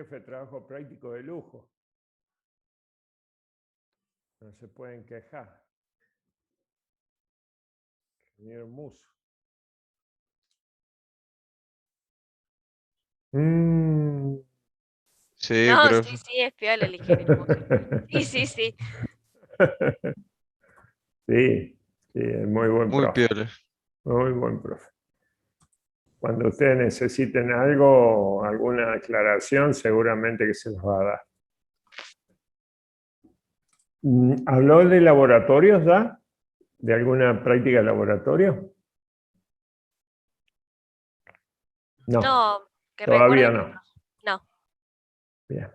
jefe, trabajo práctico de lujo. No se pueden quejar. Ingeniero Muso. Sí, No, pero sí, sí, es piola el ingeniero Muso. Sí, sí, sí. Sí, sí, es muy buen muy profe. piola. Muy buen profe. Cuando ustedes necesiten algo, alguna aclaración, seguramente que se los va a dar. ¿Habló de laboratorios ya? ¿De alguna práctica de laboratorio? No, No, que todavía recuerde, no. no. Bien.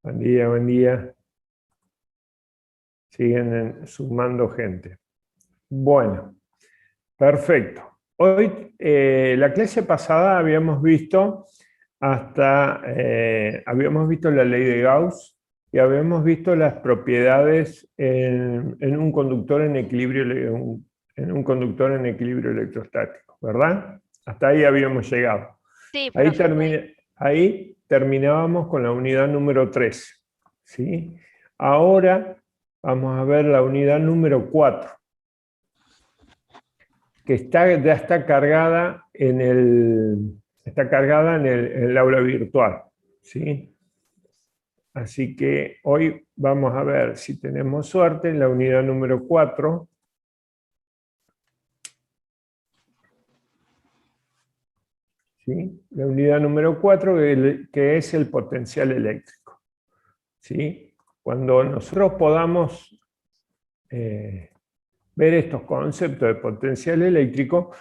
Buen día, buen día. Siguen sumando gente. Bueno, perfecto. Hoy, la clase pasada habíamos visto habíamos visto la ley de Gauss y habíamos visto las propiedades en un conductor en equilibrio, en un conductor en equilibrio electrostático, ¿verdad? Hasta ahí habíamos llegado. Sí, Ahí, profe. ahí terminábamos con la unidad número 3, ¿sí? Ahora vamos a ver la unidad número 4, que ya está cargada en el aula virtual, ¿sí? Así que hoy vamos a ver si tenemos suerte en la unidad número 4. ¿Sí? La unidad número 4, que es el potencial eléctrico, ¿sí? Cuando nosotros podamos ver estos conceptos de potencial eléctrico,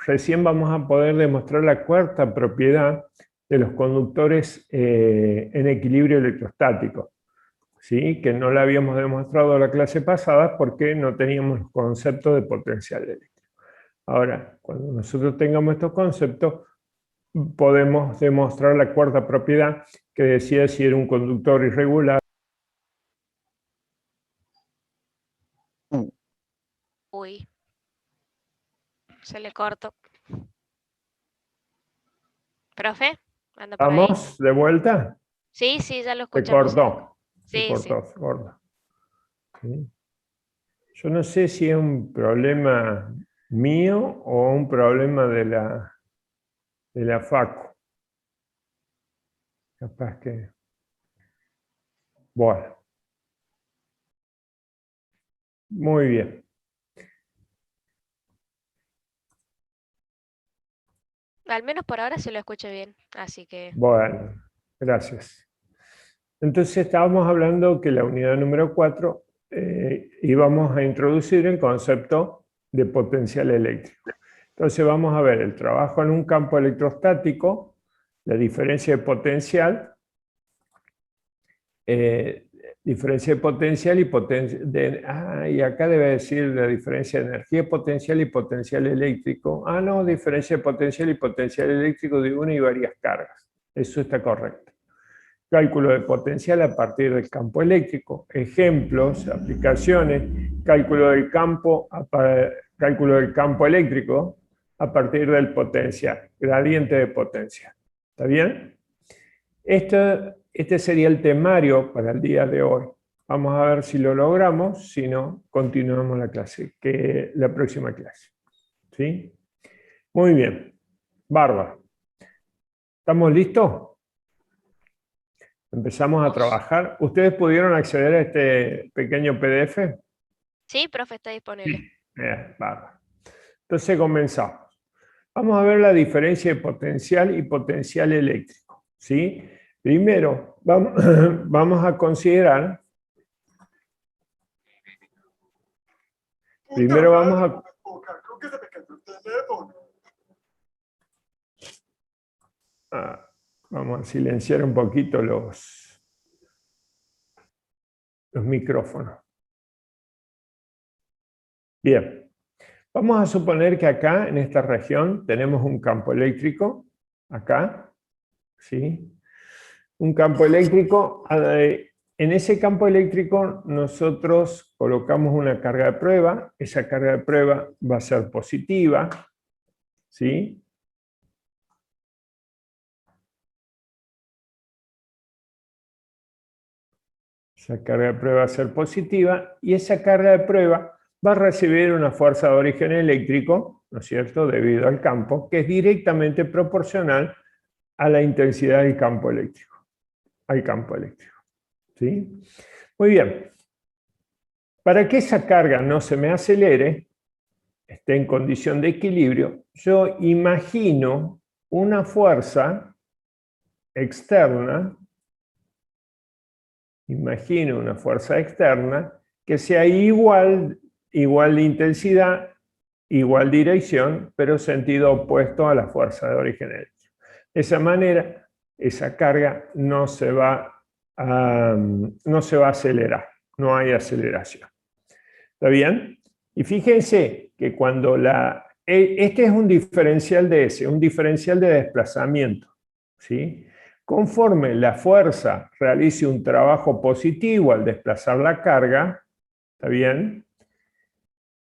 recién vamos a poder demostrar la cuarta propiedad de los conductores en equilibrio electrostático, ¿sí? Que no la habíamos demostrado la clase pasada porque no teníamos los conceptos de potencial eléctrico. Ahora, cuando nosotros tengamos estos conceptos, podemos demostrar la cuarta propiedad que decía si era un conductor irregular. Uy, se le cortó. Profe, anda por ahí. ¿Vamos de vuelta? Sí, sí, ya lo Se escuchamos. cortó, se Sí, sí. cortó, se cortó. ¿Sí? Yo no sé si es un problema mío o un problema de la Facu. Capaz que... Bueno, muy bien. Al menos por ahora se lo escucha bien, así que... Bueno, gracias. Entonces estábamos hablando que la unidad número 4 íbamos a introducir el concepto de potencial eléctrico. Entonces vamos a ver el trabajo en un campo electrostático, la diferencia de potencial, y potencial y acá debe decir la diferencia de energía potencial y potencial eléctrico. Ah, no, diferencia de potencial y potencial eléctrico de una y varias cargas. Eso está correcto. Cálculo de potencial a partir del campo eléctrico. Ejemplos, aplicaciones, cálculo del campo eléctrico a partir del potencial, gradiente de potencia. ¿Está bien? Este sería el temario para el día de hoy. Vamos a ver si lo logramos, si no, continuamos la clase, la próxima clase. ¿Sí? Muy bien. Bárbaro. ¿Estamos listos? Empezamos a Vamos. trabajar. ¿Ustedes pudieron acceder a este pequeño PDF? Sí, profe, está Sí. disponible. Bárbaro. Entonces comenzamos. Vamos a ver la diferencia de potencial y potencial eléctrico. ¿Sí? Primero, vamos a considerar. Primero vamos a. Vamos a silenciar un poquito los micrófonos. Bien. Vamos a suponer que acá, en esta región, tenemos un campo eléctrico, acá, ¿sí? Un campo eléctrico. En ese campo eléctrico nosotros colocamos una carga de prueba, esa carga de prueba va a ser positiva, ¿sí? Esa carga de prueba va a ser positiva y esa carga de prueba va a recibir una fuerza de origen eléctrico, ¿no es cierto?, debido al campo, que es directamente proporcional a la intensidad del campo eléctrico, al campo eléctrico, ¿sí? Muy bien. Para que esa carga no se me acelere, esté en condición de equilibrio, yo imagino una fuerza externa, que sea igual de intensidad, igual dirección, pero sentido opuesto a la fuerza de origen eléctrico. De esa manera, esa carga no se va a acelerar, no hay aceleración. ¿Está bien? Y fíjense que cuando este es un diferencial de S, un diferencial de desplazamiento, ¿sí? Conforme la fuerza realice un trabajo positivo al desplazar la carga, ¿está bien?,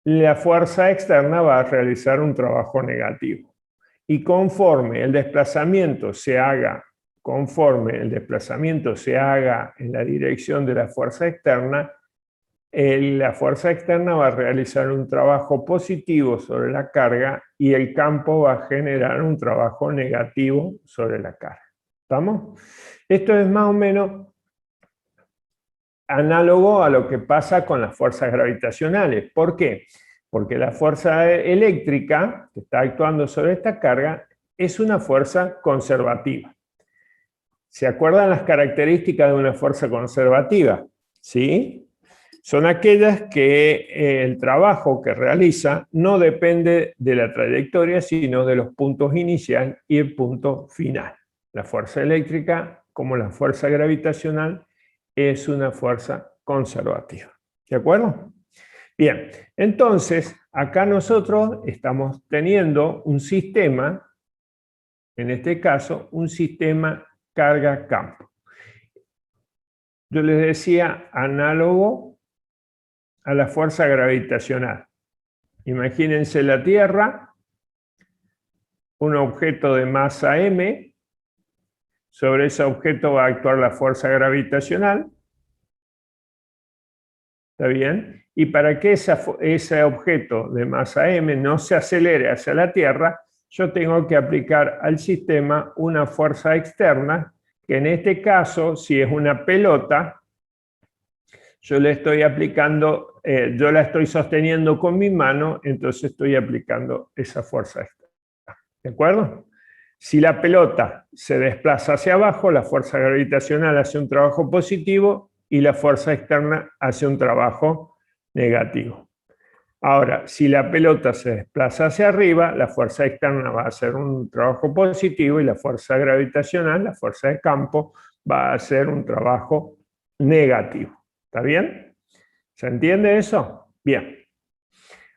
la fuerza externa va a realizar un trabajo negativo. Y conforme el desplazamiento se haga en la dirección de la fuerza externa, la fuerza externa va a realizar un trabajo positivo sobre la carga y el campo va a generar un trabajo negativo sobre la carga. ¿Estamos? Esto es más o menos análogo a lo que pasa con las fuerzas gravitacionales. ¿Por qué? Porque la fuerza eléctrica que está actuando sobre esta carga es una fuerza conservativa. ¿Se acuerdan las características de una fuerza conservativa? ¿Sí? Son aquellas que el trabajo que realiza no depende de la trayectoria, sino de los puntos inicial y el punto final. La fuerza eléctrica, como la fuerza gravitacional, es una fuerza conservativa. ¿De acuerdo? Bien, entonces, acá nosotros estamos teniendo un sistema, en este caso, un sistema carga-campo. Yo les decía análogo a la fuerza gravitacional. Imagínense la Tierra, un objeto de masa m, sobre ese objeto va a actuar la fuerza gravitacional, ¿está bien? Y para que ese objeto de masa m no se acelere hacia la Tierra, yo tengo que aplicar al sistema una fuerza externa, que en este caso, si es una pelota, yo le estoy aplicando, yo la estoy sosteniendo con mi mano, entonces estoy aplicando esa fuerza externa. ¿De acuerdo? Si la pelota se desplaza hacia abajo, la fuerza gravitacional hace un trabajo positivo y la fuerza externa hace un trabajo negativo. Ahora, si la pelota se desplaza hacia arriba, la fuerza externa va a hacer un trabajo positivo y la fuerza gravitacional, la fuerza de campo, va a hacer un trabajo negativo. ¿Está bien? ¿Se entiende eso? Bien.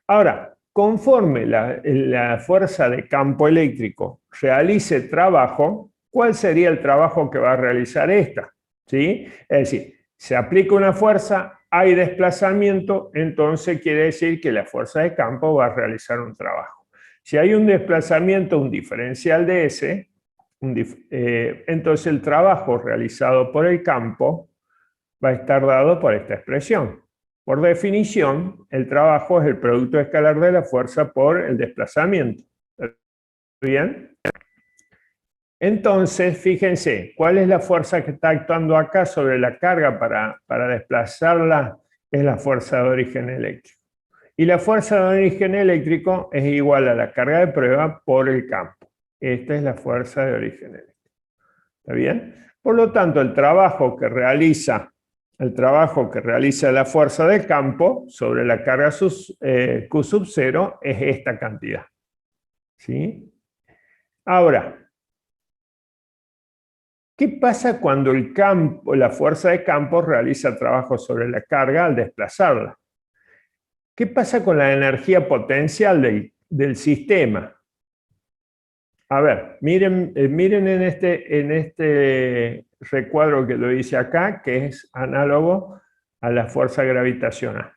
Ahora, conforme la fuerza de campo eléctrico realice trabajo, ¿cuál sería el trabajo que va a realizar esta? ¿Sí? Es decir, se aplica una fuerza, hay desplazamiento, entonces quiere decir que la fuerza de campo va a realizar un trabajo. Si hay un desplazamiento, un diferencial de S, entonces el trabajo realizado por el campo va a estar dado por esta expresión. Por definición, el trabajo es el producto escalar de la fuerza por el desplazamiento. ¿Bien? Entonces, fíjense, ¿cuál es la fuerza que está actuando acá sobre la carga para desplazarla? Es la fuerza de origen eléctrico. Y la fuerza de origen eléctrico es igual a la carga de prueba por el campo. Esta es la fuerza de origen eléctrico. ¿Está bien? Por lo tanto, el trabajo que realiza la fuerza de campo sobre la carga Q sub 0 es esta cantidad. ¿Sí? Ahora, ¿qué pasa cuando la fuerza de campo realiza trabajo sobre la carga al desplazarla? ¿Qué pasa con la energía potencial del sistema? A ver, miren en este recuadro que lo hice acá, que es análogo a la fuerza gravitacional.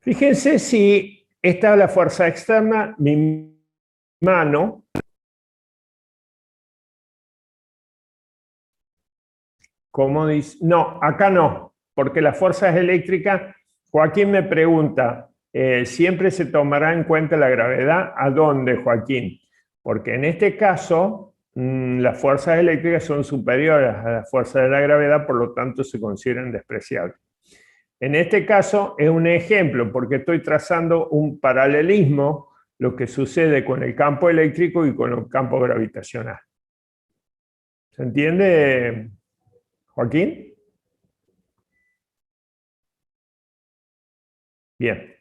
Fíjense si esta es la fuerza externa, mi mano. ¿Cómo dice? No, acá no, porque las fuerzas eléctricas, Joaquín me pregunta, ¿siempre se tomará en cuenta la gravedad? ¿A dónde, Joaquín? Porque en este caso, las fuerzas eléctricas son superiores a las fuerzas de la gravedad, por lo tanto se consideran despreciables. En este caso es un ejemplo, porque estoy trazando un paralelismo, lo que sucede con el campo eléctrico y con el campo gravitacional. ¿Se entiende, Joaquín? Bien.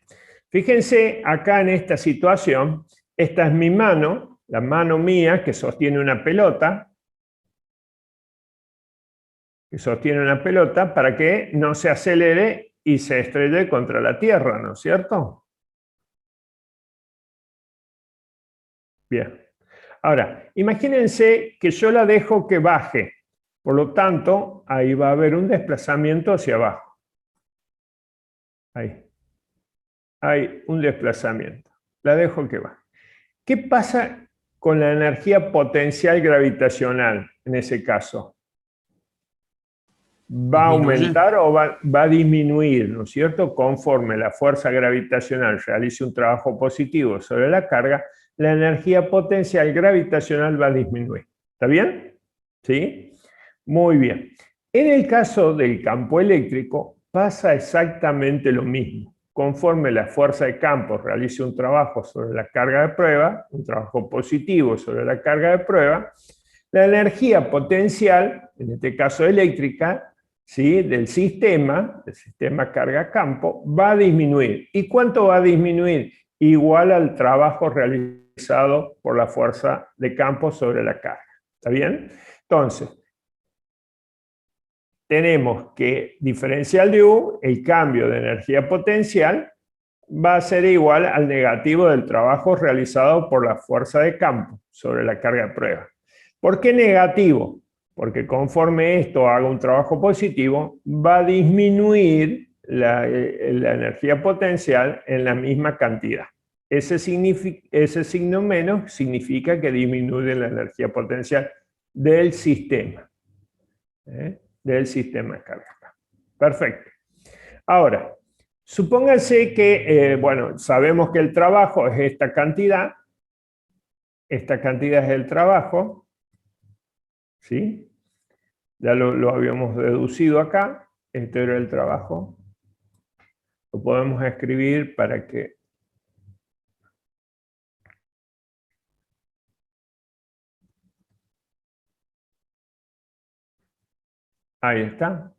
Fíjense acá en esta situación, esta es mi mano, la mano mía que sostiene una pelota, para que no se acelere y se estrelle contra la Tierra, ¿no es cierto? Bien. Ahora, imagínense que yo la dejo que baje, por lo tanto, ahí va a haber un desplazamiento hacia abajo. Ahí. Hay un desplazamiento. La dejo que baje. ¿Qué pasa con la energía potencial gravitacional en ese caso? ¿Va a aumentar o va a disminuir, ¿no es cierto? Conforme la fuerza gravitacional realice un trabajo positivo sobre la carga, la energía potencial gravitacional va a disminuir. ¿Está bien? ¿Sí? Muy bien. En el caso del campo eléctrico pasa exactamente lo mismo. Conforme la fuerza de campo realice un trabajo sobre la carga de prueba, un trabajo positivo sobre la carga de prueba, la energía potencial, en este caso eléctrica, ¿sí?, del sistema carga-campo, va a disminuir. ¿Y cuánto va a disminuir? Igual al trabajo realizado por la fuerza de campo sobre la carga. ¿Está bien? Entonces, tenemos que diferencial de U, el cambio de energía potencial, va a ser igual al negativo del trabajo realizado por la fuerza de campo sobre la carga de prueba. ¿Por qué negativo? Porque conforme esto haga un trabajo positivo, va a disminuir la energía potencial en la misma cantidad. Ese signo menos significa que disminuye la energía potencial del sistema. Del sistema de carga. Perfecto. Ahora, supónganse que, bueno, sabemos que el trabajo es esta cantidad es el trabajo, ¿sí? Ya lo habíamos deducido acá, este era el trabajo. Lo podemos escribir para que... Ahí está,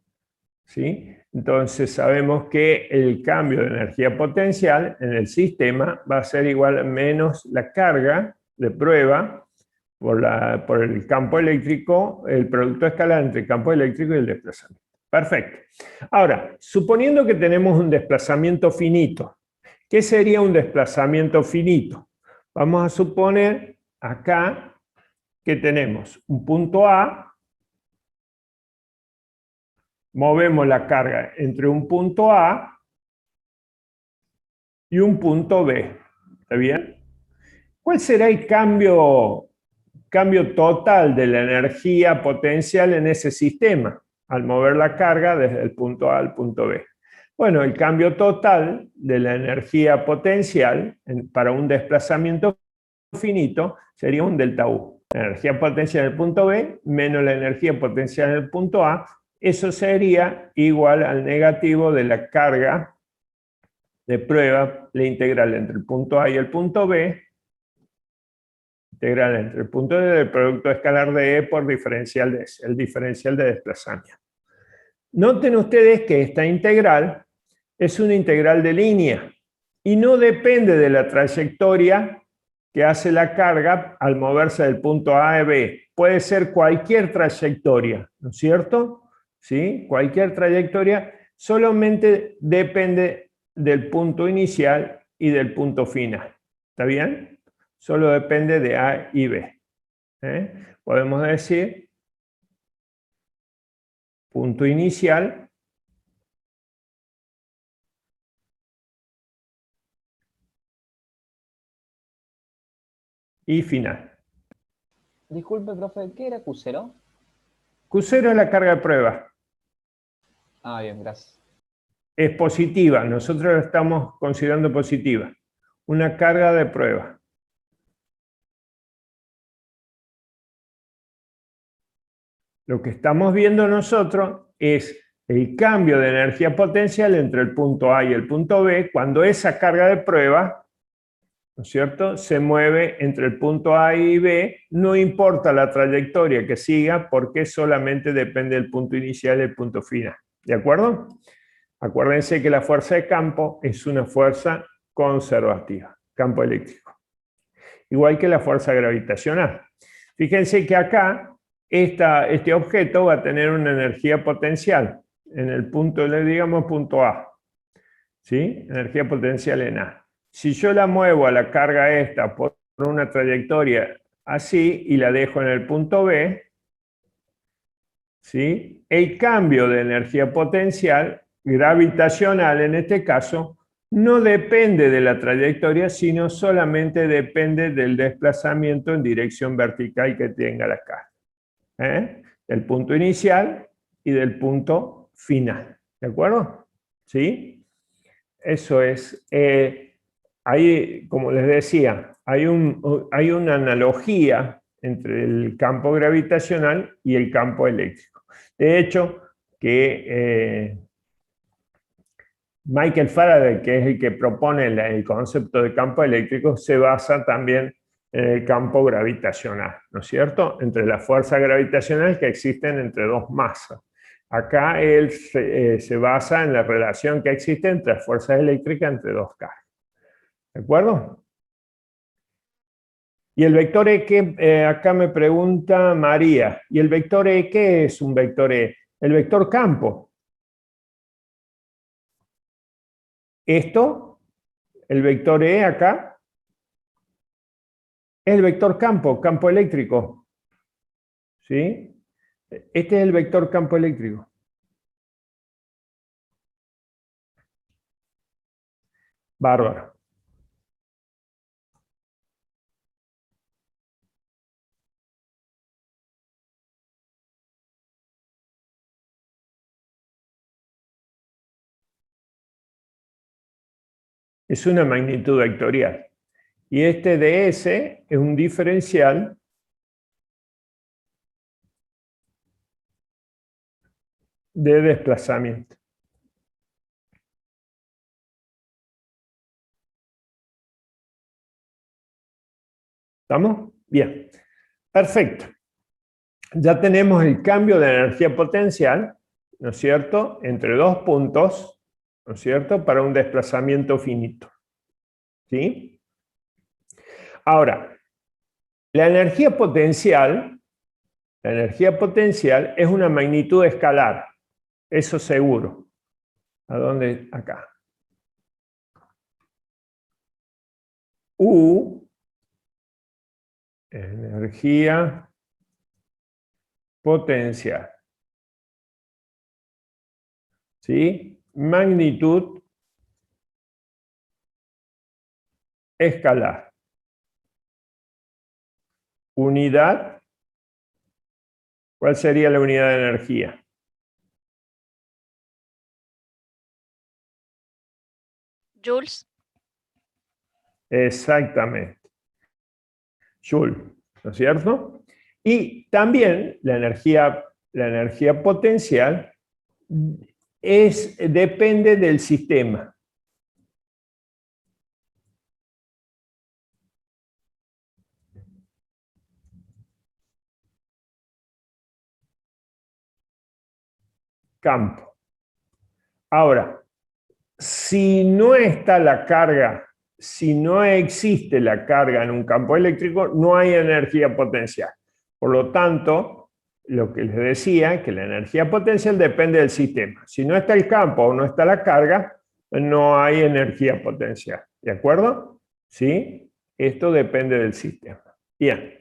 ¿sí? Entonces sabemos que el cambio de energía potencial en el sistema va a ser igual a menos la carga de prueba por el campo eléctrico, el producto escalar entre el campo eléctrico y el desplazamiento. Perfecto. Ahora, suponiendo que tenemos un desplazamiento finito, ¿qué sería un desplazamiento finito? Vamos a suponer acá que tenemos un punto A, movemos la carga entre un punto A y un punto B. ¿Está bien? ¿Cuál será el cambio total de la energía potencial en ese sistema al mover la carga desde el punto A al punto B? Bueno, el cambio total de la energía potencial para un desplazamiento finito sería un delta U. La energía potencial en el punto B menos la energía potencial en el punto A, eso sería igual al negativo de la carga de prueba, la integral entre el punto A y el punto B, integral entre el punto del producto escalar de E por diferencial de S, el diferencial de desplazamiento. Noten ustedes que esta integral es una integral de línea y no depende de la trayectoria que hace la carga al moverse del punto A a B. Puede ser cualquier trayectoria, ¿no es cierto? ¿Sí? Cualquier trayectoria, solamente depende del punto inicial y del punto final. ¿Está bien? Solo depende de A y B. Podemos decir punto inicial y final. Disculpe, profe, ¿qué era Q0? Q0 es la carga de prueba. Ah, bien, gracias. Es positiva, nosotros la estamos considerando positiva. Una carga de prueba. Lo que estamos viendo nosotros es el cambio de energía potencial entre el punto A y el punto B cuando esa carga de prueba, ¿no es cierto?, se mueve entre el punto A y B, no importa la trayectoria que siga porque solamente depende del punto inicial y el punto final. ¿De acuerdo? Acuérdense que la fuerza de campo es una fuerza conservativa, campo eléctrico. Igual que la fuerza gravitacional. Fíjense que acá este objeto va a tener una energía potencial en el punto, le digamos punto A. ¿Sí? Energía potencial en A. Si yo la muevo a la carga esta por una trayectoria así y la dejo en el punto B, ¿sí?, el cambio de energía potencial gravitacional en este caso no depende de la trayectoria, sino solamente depende del desplazamiento en dirección vertical que tenga la carga. Del punto inicial y del punto final. ¿De acuerdo? ¿Sí? Eso es. Ahí, como les decía, hay una analogía entre el campo gravitacional y el campo eléctrico. De hecho, que Michael Faraday, que es el que propone el concepto de campo eléctrico, se basa también en el campo gravitacional, ¿no es cierto?, entre las fuerzas gravitacionales que existen entre dos masas. Acá él se basa en la relación que existe entre las fuerzas eléctricas entre dos cargas. ¿De acuerdo? Y el vector E, que acá me pregunta María, ¿y el vector E qué es un vector E? El vector campo. Esto, el vector E acá, es el vector campo, campo eléctrico. ¿Sí? Este es el vector campo eléctrico. Bárbaro. Es una magnitud vectorial. Y este ds es un diferencial de desplazamiento. ¿Estamos? Bien. Perfecto. Ya tenemos el cambio de energía potencial, ¿no es cierto?, entre dos puntos, ¿no es cierto?, para un desplazamiento finito. ¿Sí? Ahora, la energía potencial es una magnitud escalar, eso seguro. ¿A dónde? Acá. U, energía potencial. ¿Sí? Magnitud escalar. Unidad. ¿Cuál sería la unidad de energía? Joules. Exactamente. Joule, ¿no es cierto? Y también la energía potencial depende del sistema. Campo. Ahora, si no está la carga, si no existe la carga en un campo eléctrico, no hay energía potencial. Por lo tanto, lo que les decía, que la energía potencial depende del sistema. Si no está el campo o no está la carga, no hay energía potencial. ¿De acuerdo? ¿Sí? Esto depende del sistema. Bien.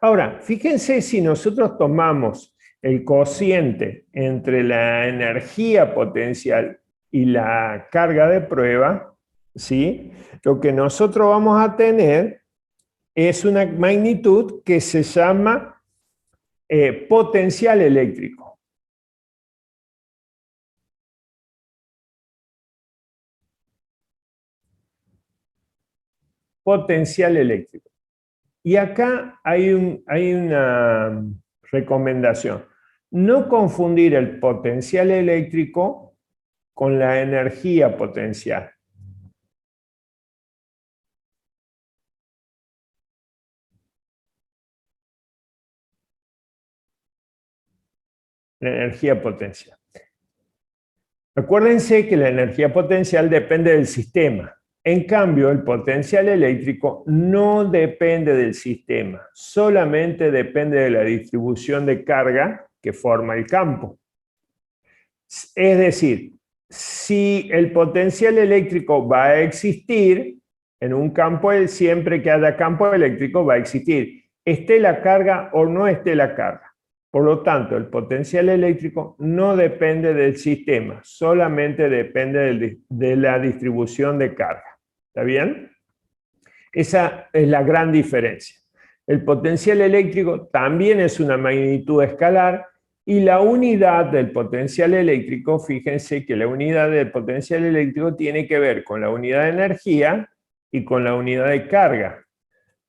Ahora, fíjense si nosotros tomamos el cociente entre la energía potencial y la carga de prueba, ¿sí? Lo que nosotros vamos a tener es una magnitud que se llama potencial eléctrico. Potencial eléctrico. Y acá hay una recomendación. No confundir el potencial eléctrico con la energía potencial. La energía potencial. Acuérdense que la energía potencial depende del sistema. En cambio, el potencial eléctrico no depende del sistema, solamente depende de la distribución de carga que forma el campo. Es decir, si el potencial eléctrico va a existir en un campo, siempre que haya campo eléctrico va a existir, esté la carga o no esté la carga. Por lo tanto, el potencial eléctrico no depende del sistema, solamente depende de la distribución de carga. ¿Está bien? Esa es la gran diferencia. El potencial eléctrico también es una magnitud escalar y la unidad del potencial eléctrico, fíjense que la unidad del potencial eléctrico tiene que ver con la unidad de energía y con la unidad de carga.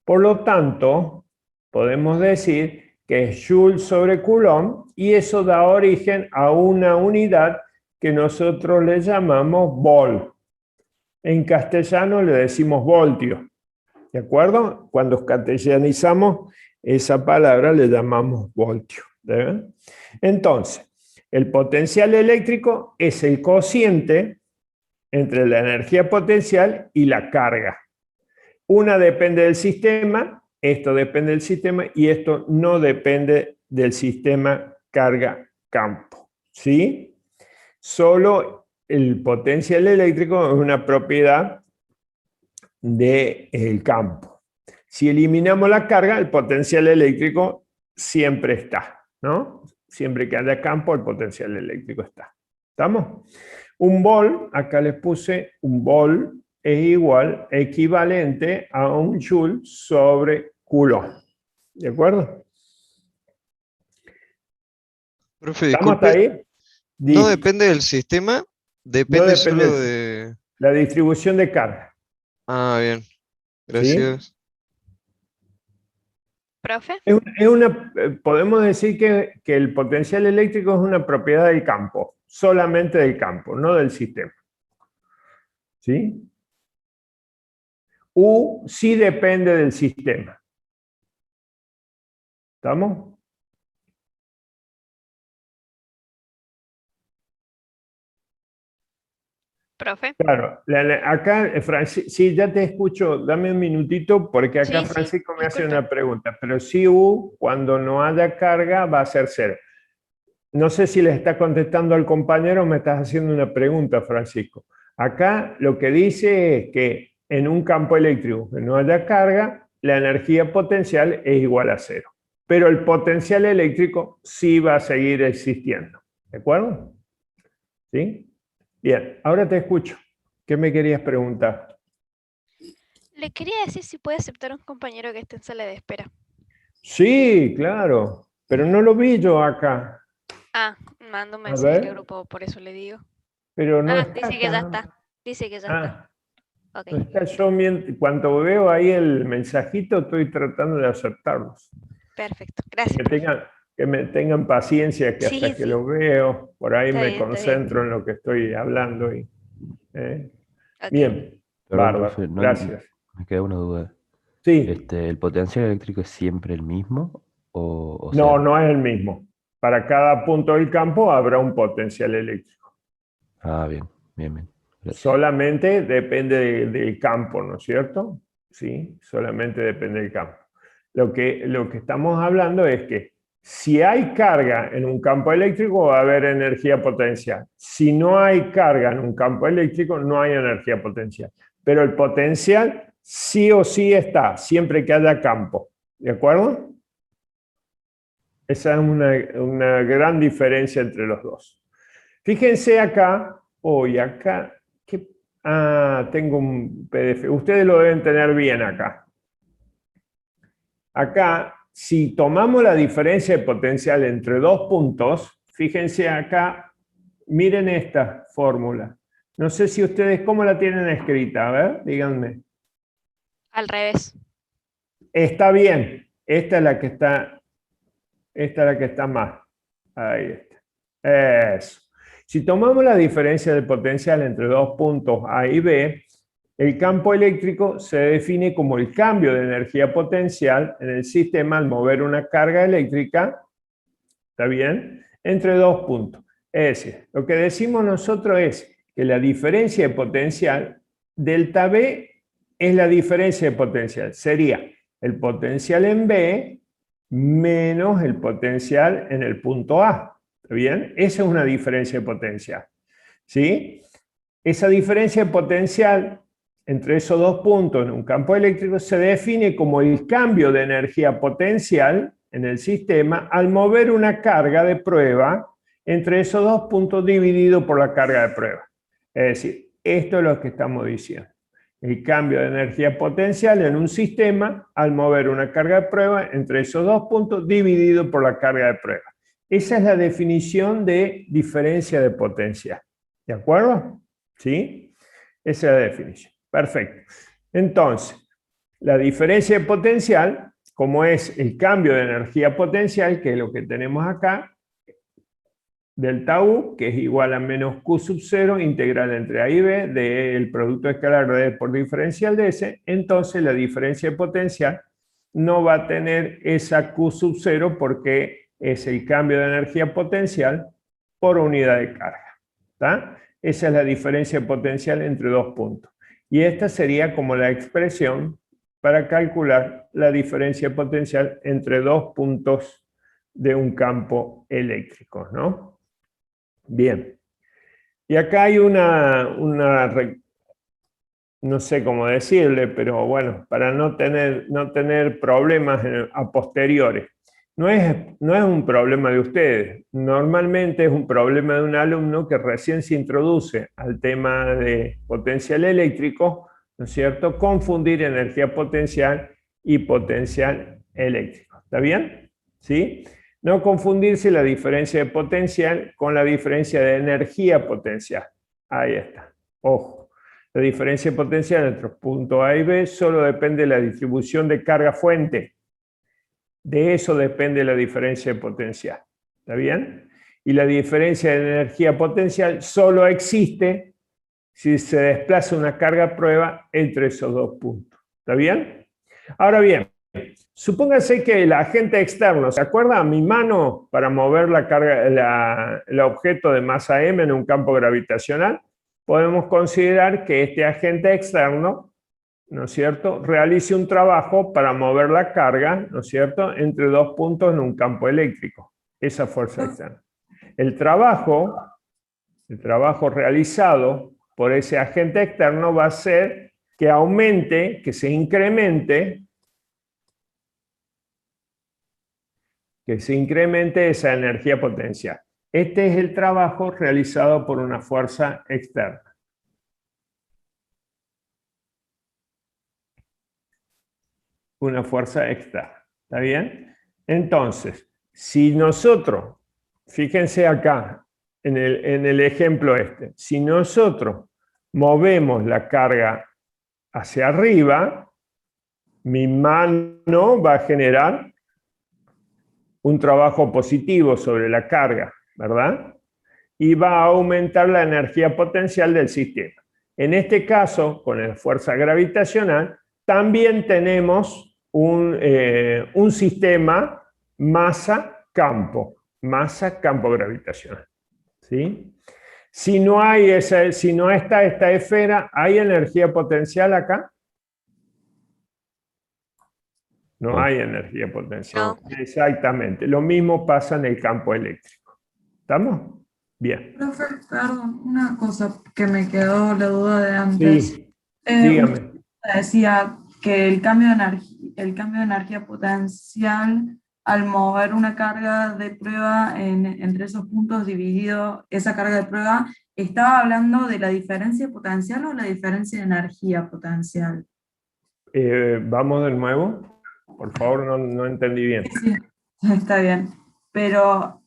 Por lo tanto, podemos decir que es Joule sobre Coulomb, y eso da origen a una unidad que nosotros le llamamos volt. En castellano le decimos voltio, ¿de acuerdo? Cuando castellanizamos esa palabra le llamamos voltio. ¿De? Entonces, el potencial eléctrico es el cociente entre la energía potencial y la carga. Una depende del sistema, esto depende del sistema y esto no depende del sistema carga-campo. ¿Sí? Solo el potencial eléctrico es una propiedad del campo. Si eliminamos la carga, el potencial eléctrico siempre está, ¿no? Siempre que haya campo, el potencial eléctrico está. ¿Estamos? Un volt, acá les puse un volt, es equivalente a un joule sobre Coulomb. ¿De acuerdo? Profe, ¿Estamos hasta disculpe, ahí? no depende del sistema, depende depende solo de... la distribución de carga. Ah, bien, ¿Sí? gracias. ¿Profe? Podemos decir que el potencial eléctrico es una propiedad del campo, solamente del campo, no del sistema. ¿Sí? U sí depende del sistema. ¿Estamos? ¿Profe? Claro, acá, sí, ya te escucho, dame un minutito, porque acá Sí, sí, Francisco me hace disculpe. una pregunta, pero si U, cuando no haya carga, va a ser cero. No sé si le está contestando al compañero o me estás haciendo una pregunta, Francisco. Acá lo que dice es que en un campo eléctrico que no haya carga, la energía potencial es igual a cero. Pero el potencial eléctrico sí va a seguir existiendo. ¿De acuerdo? ¿Sí? Bien, ahora te escucho. ¿Qué me querías preguntar? Le quería decir si puede aceptar un compañero que esté en sala de espera. Sí, claro, pero no lo vi yo acá. Ah, mando un A mensaje al ver, grupo, por eso le digo. pero no Ah, está dice que ya acá. está. Dice que ya está. Ah, Ok, no está. Cuando veo ahí el mensajito, estoy tratando de aceptarlos. perfecto. Gracias, Que profe. me tengan paciencia, que hasta Sí, que sí, lo veo, por ahí está me bien, está bien. concentro en lo que estoy hablando. ¿Eh? Ok. Bien, Perdón, bárbaro, profe, gracias. me queda una duda. Sí, ¿El potencial eléctrico es siempre el mismo? O no, sea, no es el mismo. Para cada punto del campo habrá un potencial eléctrico. bien, bien, bien. Gracias. Solamente depende del campo, ¿no es cierto? Sí, solamente depende del campo. Lo que estamos hablando es que Si hay carga en un campo eléctrico, va a haber energía potencial. Si no hay carga en un campo eléctrico, no hay energía potencial. Pero el potencial sí o sí está, siempre que haya campo. ¿De acuerdo? Esa es una gran diferencia entre los dos. Fíjense acá, acá, tengo un PDF. Ustedes lo deben tener bien acá. Acá, si tomamos la diferencia de potencial entre dos puntos, fíjense acá, miren esta fórmula. No sé si ustedes cómo la tienen escrita, a ver, díganme. Al revés. Está bien, esta es la que está más. Ahí está. Eso. Si tomamos la diferencia de potencial entre dos puntos A y B, el campo eléctrico se define como el cambio de energía potencial en el sistema al mover una carga eléctrica, ¿está bien?, entre dos puntos. Es decir, lo que decimos nosotros es que la diferencia de potencial, delta B, es la diferencia de potencial. Sería el potencial en B menos el potencial en el punto A. ¿Está bien? Esa es una diferencia de potencial. ¿Sí? Esa diferencia de potencial entre esos dos puntos en un campo eléctrico se define como el cambio de energía potencial en el sistema al mover una carga de prueba entre esos dos puntos dividido por la carga de prueba. Es decir, esto es lo que estamos diciendo. El cambio de energía potencial en un sistema al mover una carga de prueba entre esos dos puntos dividido por la carga de prueba. Esa es la definición de diferencia de potencial. ¿De acuerdo? ¿Sí? Esa es la definición. Perfecto. Entonces, la diferencia de potencial, como es el cambio de energía potencial, que es lo que tenemos acá, delta U, que es igual a menos Q sub 0, integral entre A y B, del producto escalar de D por diferencial de S, entonces la diferencia de potencial no va a tener esa Q sub 0 porque es el cambio de energía potencial por unidad de carga. ¿Está? Esa es la diferencia de potencial entre dos puntos. Y esta sería como la expresión para calcular la diferencia de potencial entre dos puntos de un campo eléctrico, ¿no? Bien. Y acá hay no sé cómo decirle, pero bueno, para no tener problemas a posteriores. No es un problema de ustedes, normalmente es un problema de un alumno que recién se introduce al tema de potencial eléctrico, ¿no es cierto? Confundir energía potencial y potencial eléctrico. ¿Está bien? ¿Sí? No confundirse la diferencia de potencial con la diferencia de energía potencial. Ahí está. Ojo. La diferencia de potencial entre los puntos A y B solo depende de la distribución de carga fuente. De eso depende la diferencia de potencial. ¿Está bien? Y la diferencia de energía potencial solo existe si se desplaza una carga prueba entre esos dos puntos. ¿Está bien? Ahora bien, supóngase que el agente externo, ¿se acuerda? Mi mano para mover la carga, el objeto de masa m en un campo gravitacional, podemos considerar que este agente externo, ¿no es cierto?, realice un trabajo para mover la carga, ¿no es cierto?, entre dos puntos en un campo eléctrico. Esa fuerza externa. El trabajo realizado por ese agente externo va a ser que aumente, que se incremente esa energía potencial. Este es el trabajo realizado por una fuerza externa. Una fuerza externa. ¿Está bien? Entonces, si nosotros, fíjense acá, en el ejemplo este, si nosotros movemos la carga hacia arriba, mi mano va a generar un trabajo positivo sobre la carga, ¿verdad? Y va a aumentar la energía potencial del sistema. En este caso, con la fuerza gravitacional, también tenemos un sistema masa-campo gravitacional. ¿Sí? Si no está esta esfera, ¿hay energía potencial acá? No Oh. hay energía potencial. No. Exactamente. Lo mismo pasa en el campo eléctrico. ¿Estamos? Bien. Profe, perdón, una cosa que me quedó la duda de antes. Sí, dígame. Usted decía que el cambio de energía potencial al mover una carga de prueba entre esos puntos dividido, esa carga de prueba, ¿estaba hablando de la diferencia potencial o la diferencia de energía potencial? Vamos de nuevo. Por favor, no entendí bien. Sí, está bien. Pero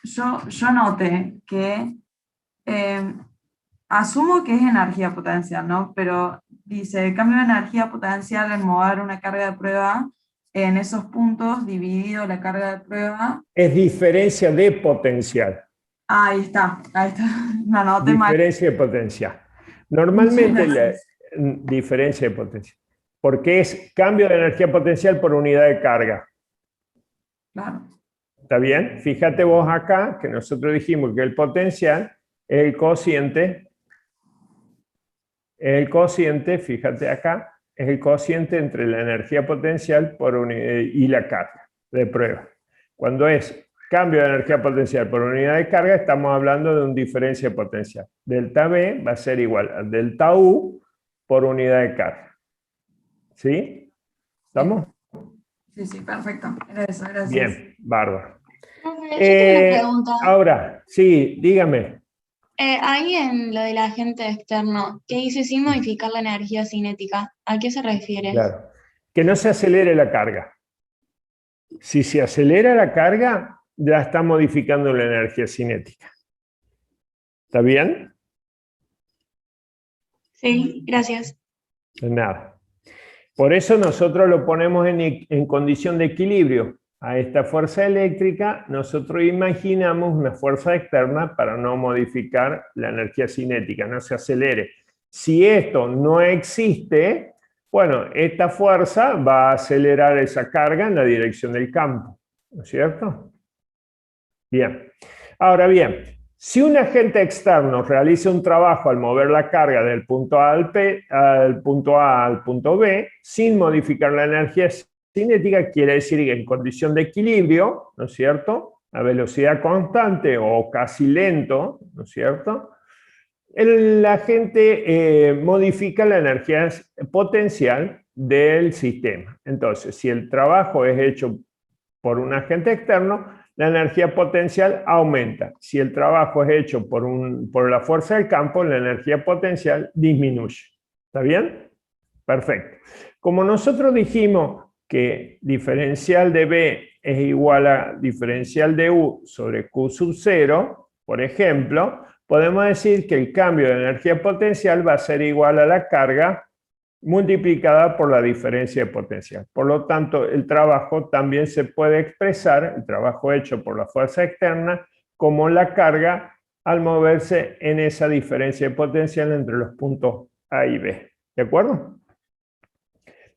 yo noté que asumo que es energía potencial, ¿no? Pero dice, cambio de energía potencial al mover una carga de prueba en esos puntos, dividido la carga de prueba. Es diferencia de potencial. Ahí está. Me anoté mal. Diferencia de potencial. Normalmente Muchas la gracias. diferencia de potencial. Porque es cambio de energía potencial por unidad de carga. Claro. ¿Está bien? Fíjate vos acá que nosotros dijimos que el potencial es el cociente, fíjate acá, es el cociente entre la energía potencial y la carga de prueba. Cuando es cambio de energía potencial por unidad de carga, estamos hablando de una diferencia de potencial. Delta V va a ser igual a delta U por unidad de carga. ¿Sí? ¿Estamos? Sí, perfecto. Era eso, gracias. Bien, bárbaro. Profe, yo tengo una pregunta. Ahora, sí, dígame. Ahí en lo del agente externo, ¿qué dice sin modificar la energía cinética? ¿A qué se refiere? Claro. Que no se acelere la carga. Si se acelera la carga, ya está modificando la energía cinética. ¿Está bien? Sí, gracias. De nada. Por eso nosotros lo ponemos en condición de equilibrio. A esta fuerza eléctrica nosotros imaginamos una fuerza externa para no modificar la energía cinética, no se acelere. Si esto no existe, bueno, esta fuerza va a acelerar esa carga en la dirección del campo, ¿no es cierto? Bien. Ahora bien, si un agente externo realiza un trabajo al mover la carga del punto A al punto B, sin modificar la energía cinética, quiere decir que en condición de equilibrio, ¿no es cierto?, a velocidad constante o casi lento, ¿no es cierto?, el agente modifica la energía potencial del sistema. Entonces, si el trabajo es hecho por un agente externo, la energía potencial aumenta. Si el trabajo es hecho por la fuerza del campo, la energía potencial disminuye. ¿Está bien? Perfecto. Como nosotros dijimos que diferencial de B es igual a diferencial de U sobre Q sub 0, por ejemplo, podemos decir que el cambio de energía potencial va a ser igual a la carga multiplicada por la diferencia de potencial. Por lo tanto, el trabajo también se puede expresar, el trabajo hecho por la fuerza externa, como la carga al moverse en esa diferencia de potencial entre los puntos A y B. ¿De acuerdo?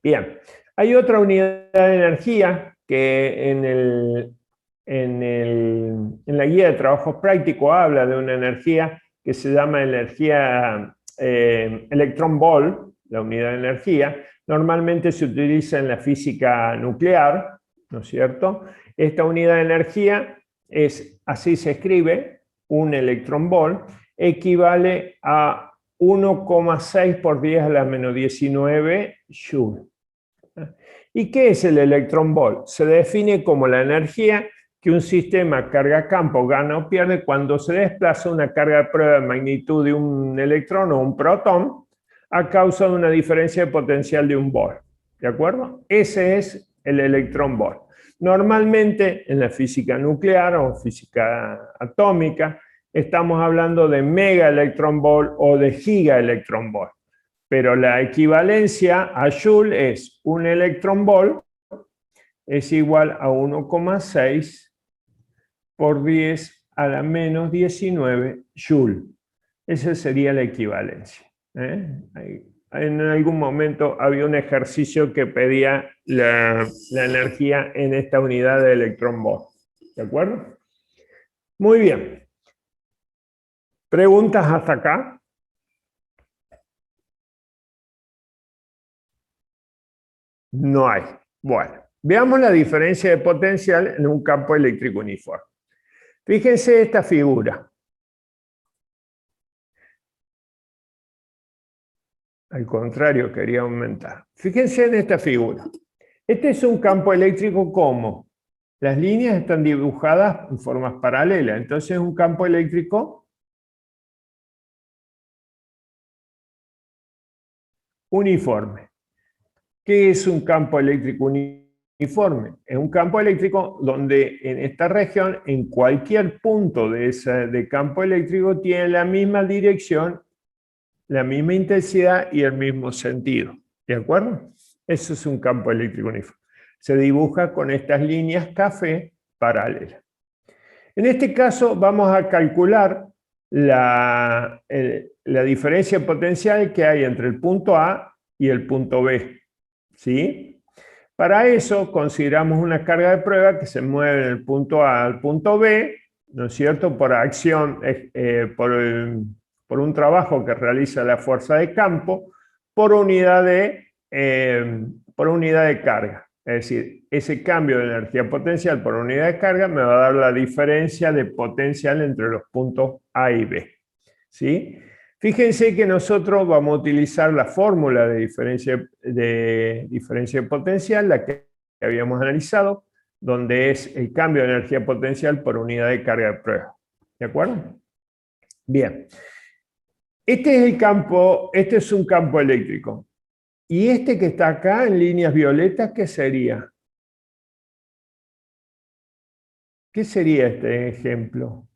Bien. Hay otra unidad de energía que en la guía de trabajo práctico habla de una energía que se llama energía electrón-volt, la unidad de energía. Normalmente se utiliza en la física nuclear, ¿no es cierto? Esta unidad de energía así se escribe, un electrón-volt, equivale a 1,6 por 10 a la menos 19 joule. ¿Y qué es el electrón-volt? Se define como la energía que un sistema carga-campo gana o pierde cuando se desplaza una carga de prueba de magnitud de un electrón o un protón a causa de una diferencia de potencial de un volt. ¿De acuerdo? Ese es el electrón-volt. Normalmente en la física nuclear o física atómica estamos hablando de mega electrón-volt o de giga electrón-volt. Pero la equivalencia a Joule es un electrón-volt es igual a 1,6 por 10 a la menos 19 Joule. Esa sería la equivalencia. En algún momento había un ejercicio que pedía la energía en esta unidad de electrón-volt. ¿De acuerdo? Muy bien. ¿Preguntas hasta acá? No hay. Bueno. Veamos la diferencia de potencial en un campo eléctrico uniforme. Fíjense esta figura. Al contrario, quería aumentar. Fíjense en esta figura. Este es un campo eléctrico como las líneas están dibujadas en formas paralelas. Entonces es un campo eléctrico uniforme. ¿Qué es un campo eléctrico uniforme? Es un campo eléctrico donde en esta región, en cualquier punto de campo eléctrico, tiene la misma dirección, la misma intensidad y el mismo sentido. ¿De acuerdo? Eso es un campo eléctrico uniforme. Se dibuja con estas líneas café paralelas. En este caso vamos a calcular la diferencia potencial que hay entre el punto A y el punto B. ¿Sí? Para eso consideramos una carga de prueba que se mueve del punto A al punto B, ¿no es cierto? Por acción, por un trabajo que realiza la fuerza de campo, por unidad de carga. Es decir, ese cambio de energía potencial por unidad de carga me va a dar la diferencia de potencial entre los puntos A y B. ¿Sí? Fíjense que nosotros vamos a utilizar la fórmula de diferencia de potencial, la que habíamos analizado, donde es el cambio de energía potencial por unidad de carga de prueba. ¿De acuerdo? Bien. Este es un campo eléctrico. Y este que está acá en líneas violetas, ¿qué sería? ¿Qué sería este ejemplo?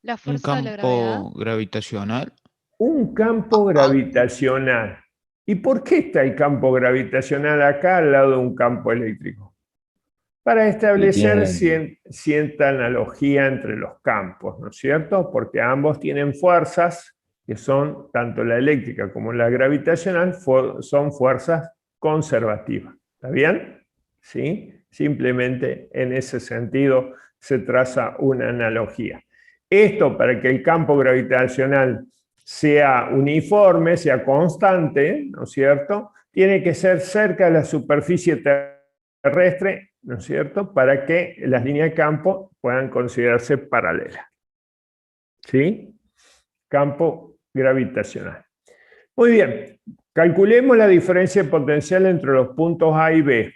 La fuerza de la gravedad. campo gravitacional. Un campo gravitacional. ¿Y por qué está el campo gravitacional acá al lado de un campo eléctrico? Para establecer cierta analogía entre los campos, ¿no es cierto? Porque ambos tienen fuerzas que son, tanto la eléctrica como la gravitacional, son fuerzas conservativas. ¿Está bien? ¿Sí? Simplemente en ese sentido se traza una analogía. Esto, para que el campo gravitacional sea uniforme, sea constante, ¿no es cierto?, tiene que ser cerca de la superficie terrestre, ¿no es cierto?, para que las líneas de campo puedan considerarse paralelas. ¿Sí? Campo gravitacional. Muy bien, calculemos la diferencia potencial entre los puntos A y B.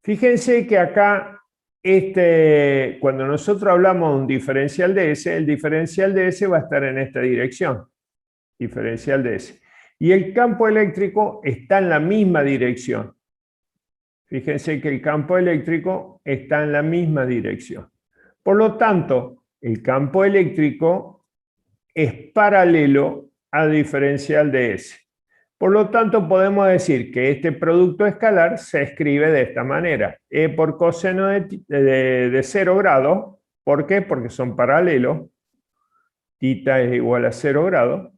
Fíjense que acá, cuando nosotros hablamos de un diferencial de S, el diferencial de S va a estar en esta dirección. Diferencial de S. Y el campo eléctrico está en la misma dirección. Fíjense que el campo eléctrico está en la misma dirección. Por lo tanto, el campo eléctrico es paralelo al diferencial de S. Por lo tanto, podemos decir que este producto escalar se escribe de esta manera. E por coseno de 0 grados. ¿Por qué? Porque son paralelos. Tita es igual a 0 grados.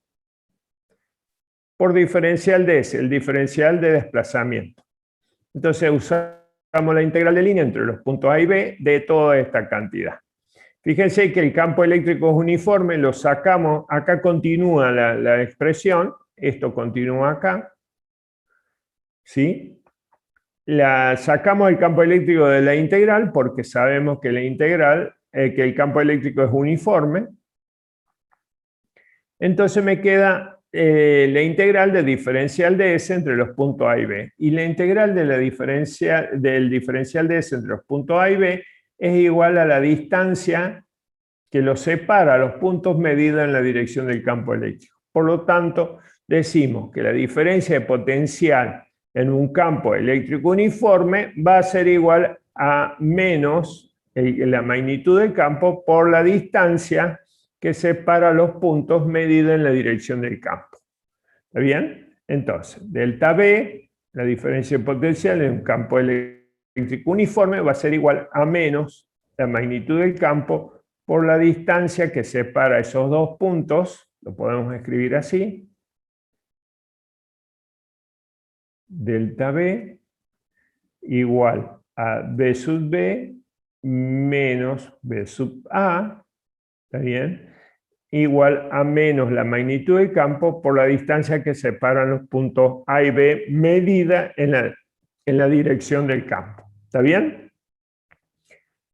Por diferencial de S, el diferencial de desplazamiento. Entonces usamos la integral de línea entre los puntos A y B de toda esta cantidad. Fíjense que el campo eléctrico es uniforme, lo sacamos, acá continúa la expresión, esto continúa acá, ¿sí? Sacamos el campo eléctrico de la integral porque sabemos que que el campo eléctrico es uniforme. Entonces me queda la integral del diferencial de S entre los puntos A y B. Y la integral de del diferencial de S entre los puntos A y B es igual a la distancia que los separa a los puntos medida en la dirección del campo eléctrico. Por lo tanto, decimos que la diferencia de potencial en un campo eléctrico uniforme va a ser igual a menos la magnitud del campo por la distancia que separa los puntos medida en la dirección del campo. ¿Está bien? Entonces, delta B, la diferencia de potencial en un campo eléctrico uniforme va a ser igual a menos la magnitud del campo por la distancia que separa esos dos puntos, lo podemos escribir así, delta B igual a B sub B menos B sub A, ¿está bien?, igual a menos la magnitud del campo por la distancia que separan los puntos A y B medida en la dirección del campo. ¿Está bien?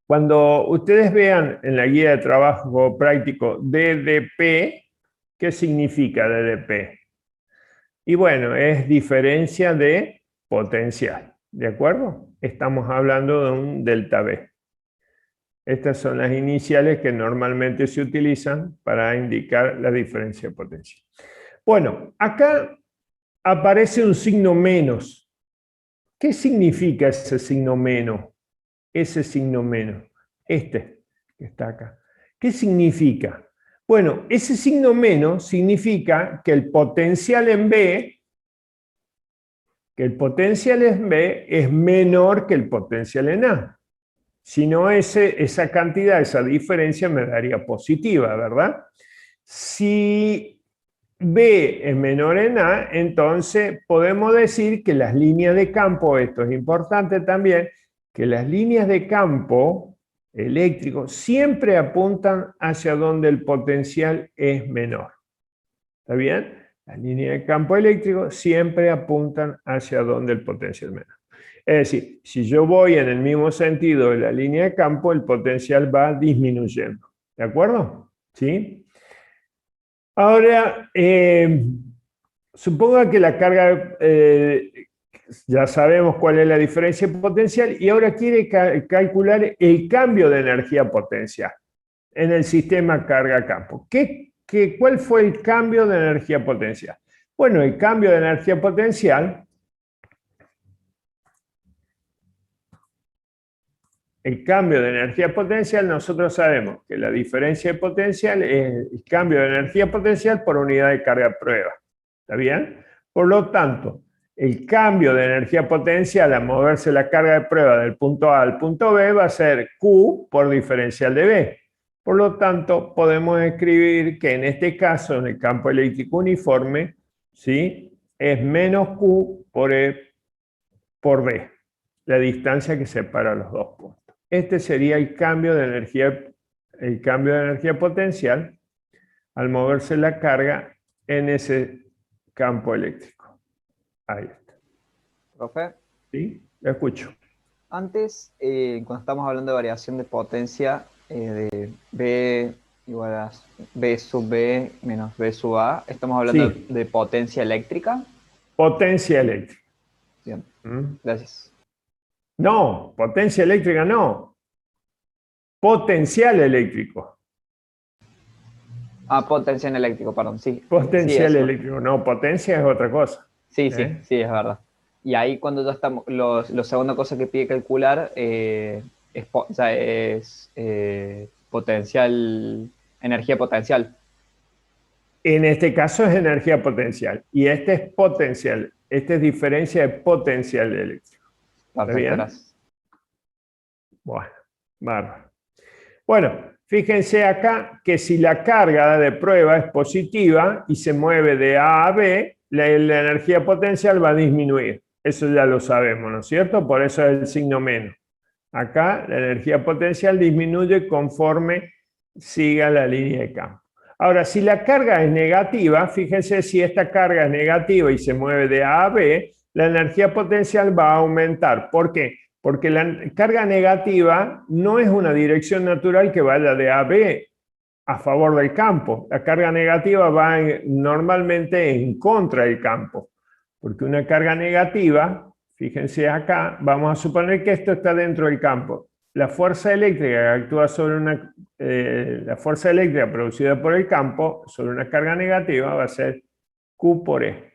Cuando ustedes vean en la guía de trabajo práctico DDP, ¿qué significa DDP? Y bueno, es diferencia de potencial, ¿de acuerdo? Estamos hablando de un delta B. Estas son las iniciales que normalmente se utilizan para indicar la diferencia de potencial. Bueno, acá aparece un signo menos. ¿Qué significa ese signo menos? Ese signo menos, este que está acá. ¿Qué significa? Bueno, ese signo menos significa que el potencial en B, es menor que el potencial en A. Si no, esa cantidad, esa diferencia me daría positiva, ¿verdad? Si B es menor en A, entonces podemos decir que las líneas de campo, esto es importante también, que las líneas de campo eléctrico siempre apuntan hacia donde el potencial es menor. ¿Está bien? Las líneas de campo eléctrico siempre apuntan hacia donde el potencial es menor. Es decir, si yo voy en el mismo sentido de la línea de campo, el potencial va disminuyendo. ¿De acuerdo? ¿Sí? Ahora, suponga que la carga, ya sabemos cuál es la diferencia potencial, y ahora quiere calcular el cambio de energía potencial en el sistema carga-campo. ¿Cuál fue el cambio de energía potencial? Bueno, el cambio de energía potencial, nosotros sabemos que la diferencia de potencial es el cambio de energía potencial por unidad de carga de prueba. ¿Está bien? Por lo tanto, el cambio de energía potencial al moverse la carga de prueba del punto A al punto B va a ser Q por diferencial de B. Por lo tanto, podemos escribir que en este caso, en el campo eléctrico uniforme, ¿sí?, es menos Q por B, la distancia que separa los dos puntos. Este sería el cambio de energía potencial al moverse la carga en ese campo eléctrico. Ahí está. Profe. ¿Sí? Lo escucho. Antes, cuando estamos hablando de variación de potencia, de B igual a B sub B menos B sub A, estamos hablando de potencia eléctrica. Potencia eléctrica. Bien, gracias. No, potencia eléctrica no. Potencial eléctrico. Ah, potencial eléctrico, perdón, sí. Potencial sí, eléctrico, no, potencia es otra cosa. Sí, sí, es verdad. Y ahí cuando ya estamos, la segunda cosa que pide calcular es potencial, energía potencial. En este caso es energía potencial y este es potencial. Esta es diferencia de potencial eléctrico. Perfecto, gracias. Bueno, bárbaro. Bueno, fíjense acá que si la carga de prueba es positiva y se mueve de A a B, la energía potencial va a disminuir. Eso ya lo sabemos, ¿no es cierto? Por eso es el signo menos. Acá la energía potencial disminuye conforme siga la línea de campo. Ahora, si la carga es negativa, fíjense si esta carga es negativa y se mueve de A a B, la energía potencial va a aumentar. ¿Por qué? Porque la carga negativa no es una dirección natural que vaya de A a B a favor del campo. La carga negativa va normalmente en contra del campo. Porque una carga negativa, fíjense acá, vamos a suponer que esto está dentro del campo. La fuerza eléctrica que actúa sobre la fuerza eléctrica producida por el campo sobre una carga negativa va a ser Q por E.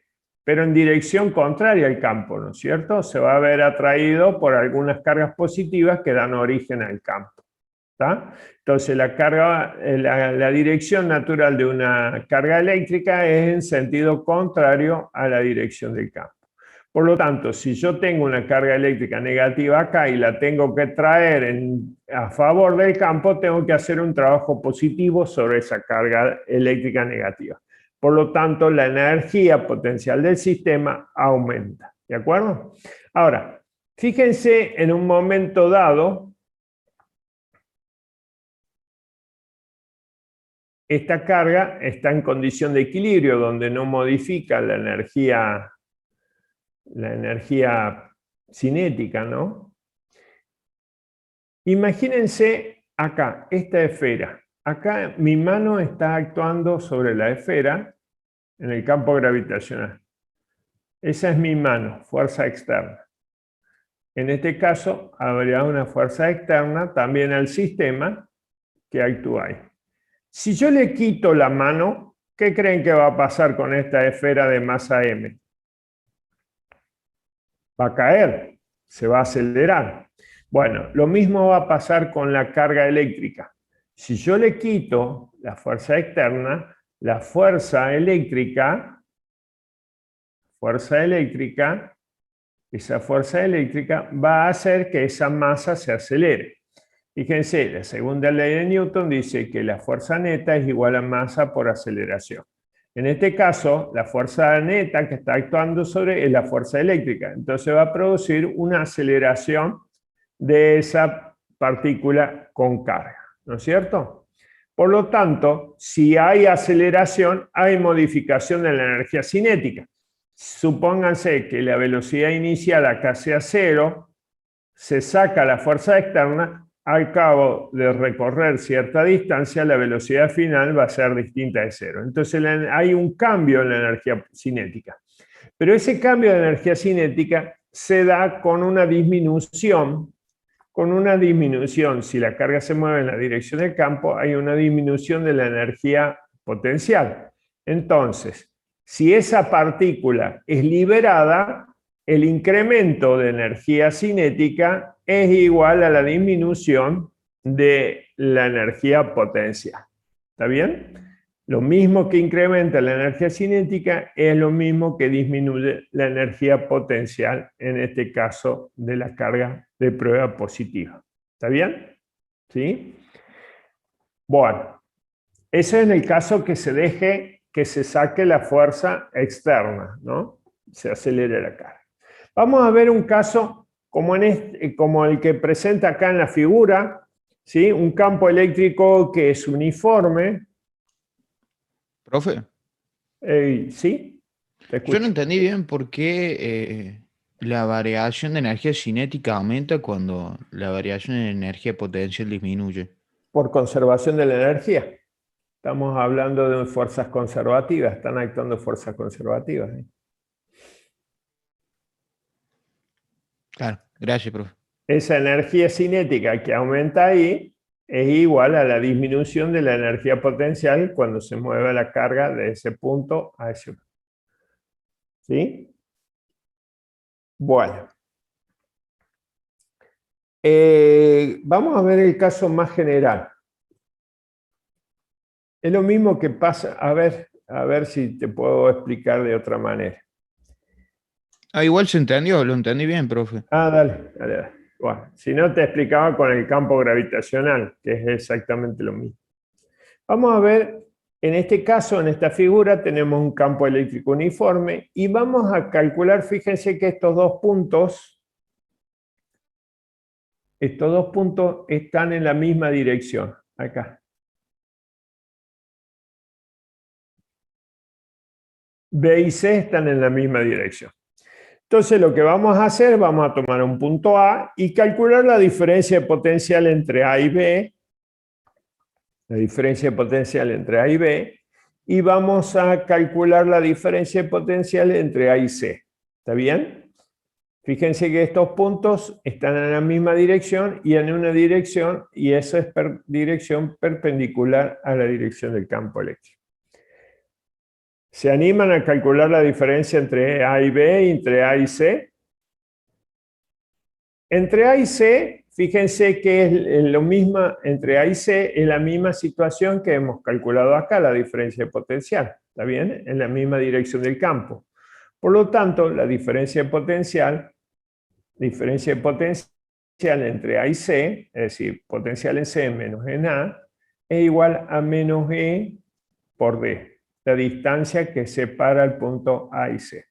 Pero en dirección contraria al campo, ¿no es cierto? Se va a ver atraído por algunas cargas positivas que dan origen al campo. ¿Está? Entonces la dirección natural de una carga eléctrica es en sentido contrario a la dirección del campo. Por lo tanto, si yo tengo una carga eléctrica negativa acá y la tengo que traer a favor del campo, tengo que hacer un trabajo positivo sobre esa carga eléctrica negativa. Por lo tanto, la energía potencial del sistema aumenta. ¿De acuerdo? Ahora, fíjense en un momento dado, esta carga está en condición de equilibrio, donde no modifica la energía cinética, ¿no? Imagínense acá, esta esfera. Acá mi mano está actuando sobre la esfera en el campo gravitacional. Esa es mi mano, fuerza externa. En este caso, habría una fuerza externa también al sistema que actúa ahí. Si yo le quito la mano, ¿qué creen que va a pasar con esta esfera de masa m? Va a caer, se va a acelerar. Bueno, lo mismo va a pasar con la carga eléctrica. Si yo le quito la fuerza externa, la fuerza eléctrica, esa fuerza eléctrica va a hacer que esa masa se acelere. Fíjense, la segunda ley de Newton dice que la fuerza neta es igual a masa por aceleración. En este caso, la fuerza neta que está actuando sobre es la fuerza eléctrica. Entonces va a producir una aceleración de esa partícula con carga, ¿no es cierto? Por lo tanto, si hay aceleración, hay modificación de la energía cinética. Supónganse que la velocidad inicial acá sea 0, se saca la fuerza externa, al cabo de recorrer cierta distancia, la velocidad final va a ser distinta de 0. Entonces hay un cambio en la energía cinética. Pero ese cambio de energía cinética se da con una disminución. Si la carga se mueve en la dirección del campo, hay una disminución de la energía potencial. Entonces, si esa partícula es liberada, el incremento de energía cinética es igual a la disminución de la energía potencial. ¿Está bien? Lo mismo que incrementa la energía cinética es lo mismo que disminuye la energía potencial, en este caso de la carga de prueba positiva. ¿Está bien? ¿Sí? Bueno, eso es en el caso que se deje que se saque la fuerza externa, ¿no? Se acelere la carga. Vamos a ver un caso como el que presenta acá en la figura, ¿sí? Un campo eléctrico que es uniforme. Profe, ¿Sí? Te yo escucho. no entendí bien por qué la variación de energía cinética aumenta cuando la variación de energía potencial disminuye. Por conservación de la energía. Estamos hablando de fuerzas conservativas, están actuando fuerzas conservativas. Claro, gracias, profe. Esa energía cinética que aumenta ahí es igual a la disminución de la energía potencial cuando se mueve la carga de ese punto a ese punto. ¿Sí? Bueno. Vamos a ver el caso más general. Es lo mismo que pasa, a ver si te puedo explicar de otra manera. Igual se entendió, lo entendí bien, profe. Dale. Bueno, si no te explicaba con el campo gravitacional, que es exactamente lo mismo. Vamos a ver, en este caso, en esta figura, tenemos un campo eléctrico uniforme y vamos a calcular, fíjense que estos dos puntos están en la misma dirección, acá. B y C están en la misma dirección. Entonces lo que vamos a hacer, vamos a tomar un punto A y calcular la diferencia de potencial entre A y B, y vamos a calcular la diferencia de potencial entre A y C. ¿Está bien? Fíjense que estos puntos están en la misma dirección y en una dirección, y esa es dirección perpendicular a la dirección del campo eléctrico. ¿Se animan a calcular la diferencia entre A y B y entre A y C? Entre A y C, fíjense que es lo mismo, entre A y C es la misma situación que hemos calculado acá, la diferencia de potencial, ¿está bien? En la misma dirección del campo. Por lo tanto, la diferencia de potencial entre A y C, es decir, potencial en C menos en A, es igual a menos E por D. La distancia que separa el punto A y C.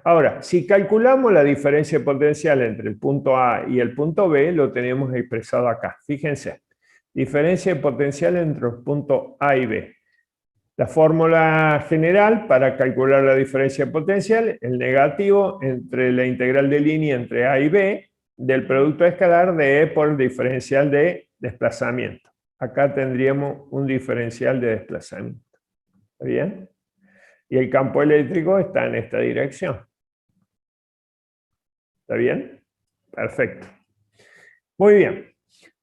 Ahora, si calculamos la diferencia potencial entre el punto A y el punto B, lo tenemos expresado acá. Fíjense, diferencia de potencial entre los puntos A y B. La fórmula general para calcular la diferencia potencial, el negativo entre la integral de línea entre A y B, del producto escalar de E por el diferencial de desplazamiento. Acá tendríamos un diferencial de desplazamiento. ¿Está bien? Y el campo eléctrico está en esta dirección. ¿Está bien? Perfecto. Muy bien.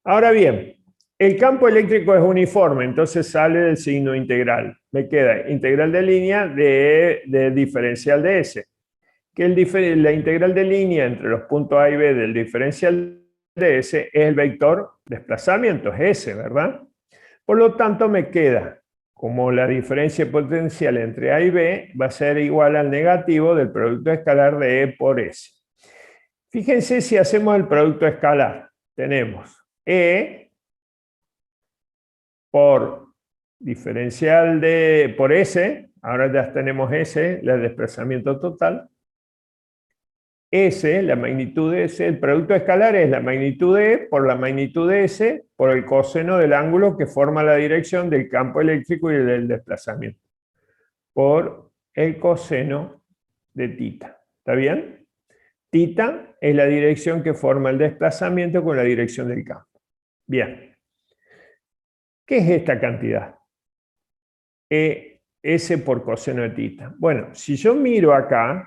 Ahora bien, el campo eléctrico es uniforme, entonces sale del signo integral. Me queda integral de línea de diferencial de S. Que la integral de línea entre los puntos A y B del diferencial de S es el vector desplazamiento, es S, ¿verdad? Por lo tanto, me queda como la diferencia potencial entre A y B va a ser igual al negativo del producto escalar de E por S. Fíjense si hacemos el producto escalar. Tenemos E por diferencial por S, ahora ya tenemos S, el desplazamiento total. S, la magnitud de S, el producto escalar es la magnitud de E por la magnitud de S por el coseno del ángulo que forma la dirección del campo eléctrico y del desplazamiento. Por el coseno de tita. ¿Está bien? Tita es la dirección que forma el desplazamiento con la dirección del campo. Bien. ¿Qué es esta cantidad? S por coseno de tita. Bueno, si yo miro acá,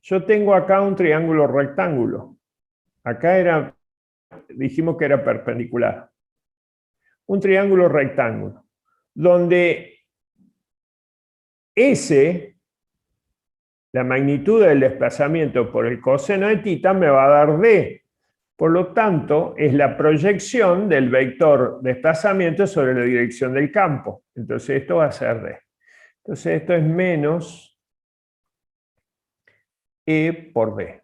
yo tengo acá un triángulo rectángulo. Acá dijimos que era perpendicular. Un triángulo rectángulo, donde S, la magnitud del desplazamiento por el coseno de tita, me va a dar D. Por lo tanto, es la proyección del vector desplazamiento sobre la dirección del campo. Entonces esto va a ser D. Entonces esto es menos E por B.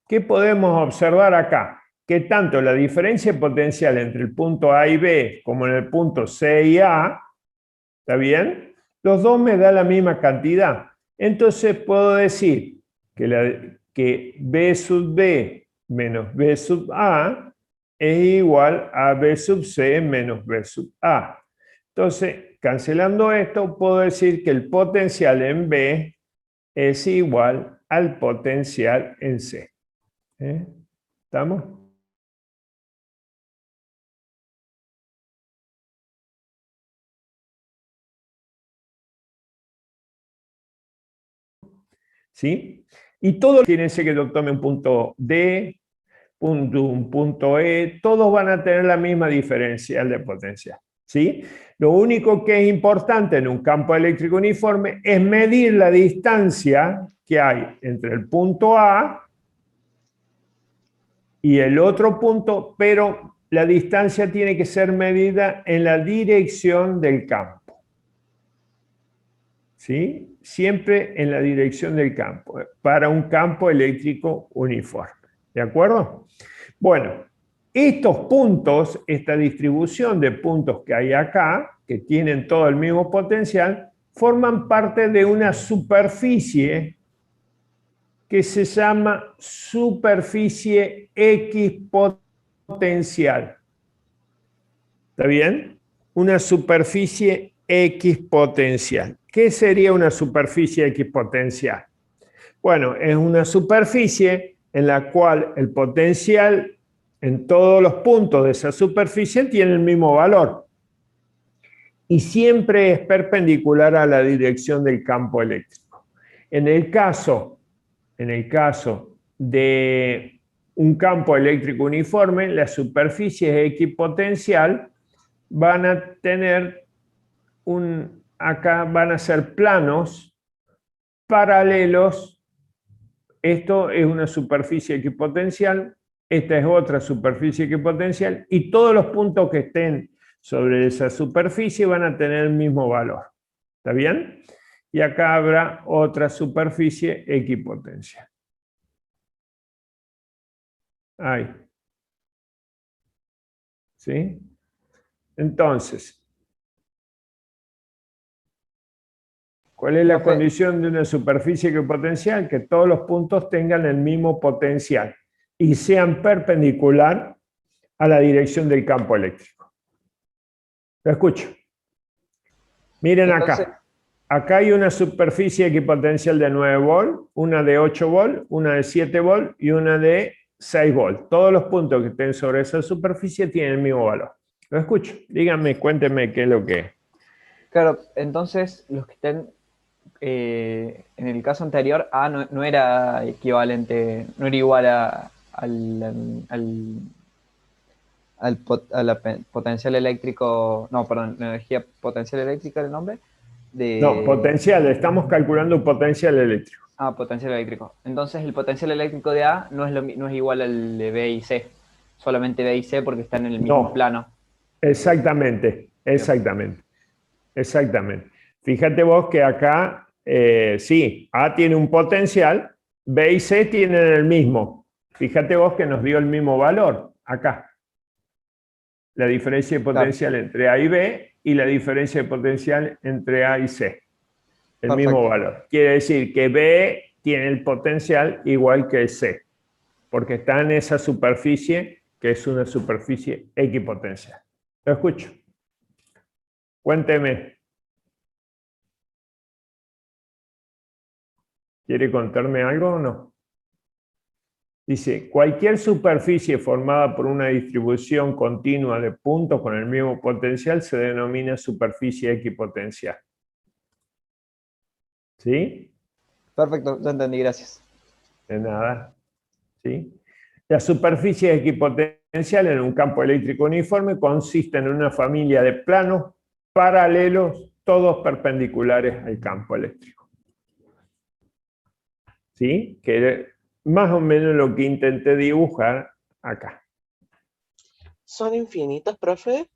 ¿Qué podemos observar acá? Que tanto la diferencia potencial entre el punto A y B como en el punto C y A, ¿está bien? Los dos me dan la misma cantidad. Entonces puedo decir que B sub B menos B sub A es igual a B sub C menos B sub A. Entonces, cancelando esto, puedo decir que el potencial en B es igual al potencial en C. ¿Estamos? ¿Sí? Y todo, fíjense que yo tome un punto D, un punto E, todos van a tener la misma diferencial de potencial. ¿Sí? Lo único que es importante en un campo eléctrico uniforme es medir la distancia que hay entre el punto A y el otro punto, pero la distancia tiene que ser medida en la dirección del campo. ¿Sí? Siempre en la dirección del campo, para un campo eléctrico uniforme. ¿De acuerdo? Bueno, estos puntos, esta distribución de puntos que hay acá, que tienen todo el mismo potencial, forman parte de una superficie que se llama superficie equipotencial. ¿Está bien? Una superficie equipotencial. ¿Qué sería una superficie equipotencial? Bueno, es una superficie en la cual el potencial en todos los puntos de esa superficie tiene el mismo valor. Y siempre es perpendicular a la dirección del campo eléctrico. En el caso de un campo eléctrico uniforme, las superficies equipotencial van a tener acá van a ser planos paralelos. Esto es una superficie equipotencial, esta es otra superficie equipotencial, y todos los puntos que estén sobre esa superficie van a tener el mismo valor. ¿Está bien? Y acá habrá otra superficie equipotencial. Ahí. ¿Sí? Entonces, ¿cuál es la condición de una superficie equipotencial? Que todos los puntos tengan el mismo potencial y sean perpendicular a la dirección del campo eléctrico. Lo escucho. Miren acá. Acá hay una superficie equipotencial de 9 volt, una de 8 volt, una de 7 volt y una de 6 volts. Todos los puntos que estén sobre esa superficie tienen el mismo valor. Lo escucho. Díganme, cuéntenme qué es lo que es. Claro, entonces los que estén en el caso anterior, A no era equivalente, no era igual a la potencial eléctrico, no, perdón, la energía potencial eléctrica, ¿el nombre? No, potencial, estamos calculando un potencial eléctrico. Ah, potencial eléctrico. Entonces el potencial eléctrico de A no es igual al de B y C, solamente B y C porque están en el mismo plano. Exactamente, exactamente. Exactamente. Fíjate vos que acá, sí, A tiene un potencial, B y C tienen el mismo. Fíjate vos que nos dio el mismo valor acá. La diferencia de potencial entre A y B y la diferencia de potencial entre A y C. El mismo valor. Quiere decir que B tiene el potencial igual que C, porque está en esa superficie que es una superficie equipotencial. Lo escucho. Cuénteme. ¿Quiere contarme algo o no? Dice, cualquier superficie formada por una distribución continua de puntos con el mismo potencial se denomina superficie equipotencial. ¿Sí? Perfecto, ya entendí, gracias. De nada. ¿Sí? La superficie equipotencial en un campo eléctrico uniforme consiste en una familia de planos paralelos, todos perpendiculares al campo eléctrico. ¿Sí? Que más o menos lo que intenté dibujar acá. ¿Son infinitos, profe?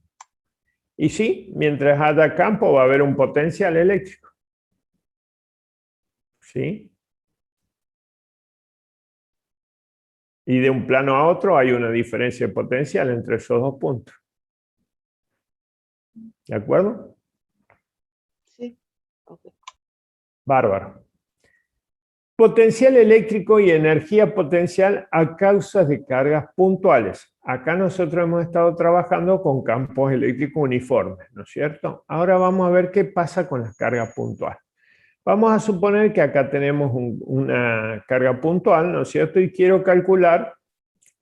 Y sí, mientras haya campo va a haber un potencial eléctrico. ¿Sí? Y de un plano a otro hay una diferencia de potencial entre esos dos puntos. ¿De acuerdo? Sí. Okay. Bárbaro. Potencial eléctrico y energía potencial a causa de cargas puntuales. Acá nosotros hemos estado trabajando con campos eléctricos uniformes, ¿no es cierto? Ahora vamos a ver qué pasa con las cargas puntuales. Vamos a suponer que acá tenemos una carga puntual, ¿no es cierto? Y quiero calcular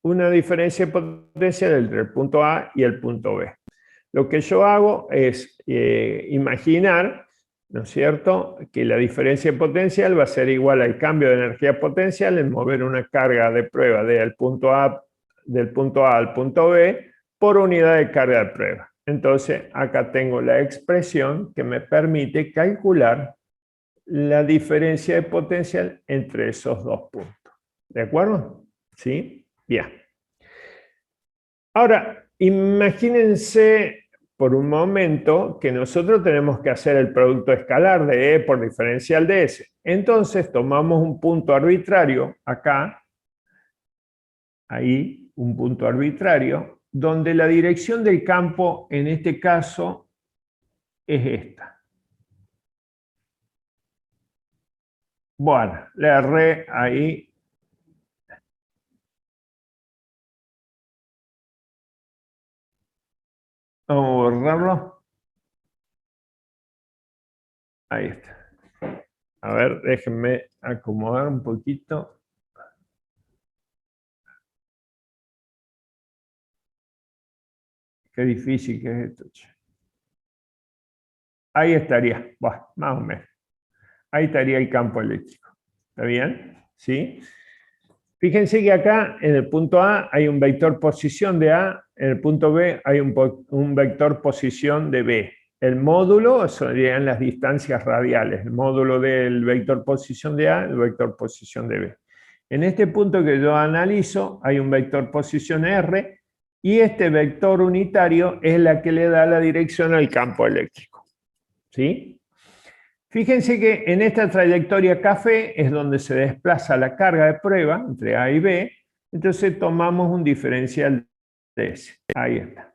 una diferencia de potencial entre el punto A y el punto B. Lo que yo hago es imaginar, ¿no es cierto?, que la diferencia de potencial va a ser igual al cambio de energía potencial en mover una carga de prueba del punto A al punto B por unidad de carga de prueba. Entonces, acá tengo la expresión que me permite calcular la diferencia de potencial entre esos dos puntos. ¿De acuerdo? ¿Sí? Bien. Ahora, imagínense por un momento que nosotros tenemos que hacer el producto escalar de E por diferencial de S. Entonces tomamos un punto arbitrario acá, ahí, un punto arbitrario, donde la dirección del campo en este caso es esta. Bueno, le erré ahí. Vamos a borrarlo. Ahí está. A ver, déjenme acomodar un poquito. Qué difícil que es esto. Ahí estaría, bueno, más o menos. Ahí estaría el campo eléctrico. ¿Está bien? ¿Sí? Fíjense que acá en el punto A hay un vector posición de A, en el punto B hay un vector posición de B. El módulo serían las distancias radiales, el módulo del vector posición de A, el vector posición de B. En este punto que yo analizo hay un vector posición R y este vector unitario es la que le da la dirección al campo eléctrico. ¿Sí? Fíjense que en esta trayectoria café es donde se desplaza la carga de prueba entre A y B, entonces tomamos un diferencial de S. Ahí está.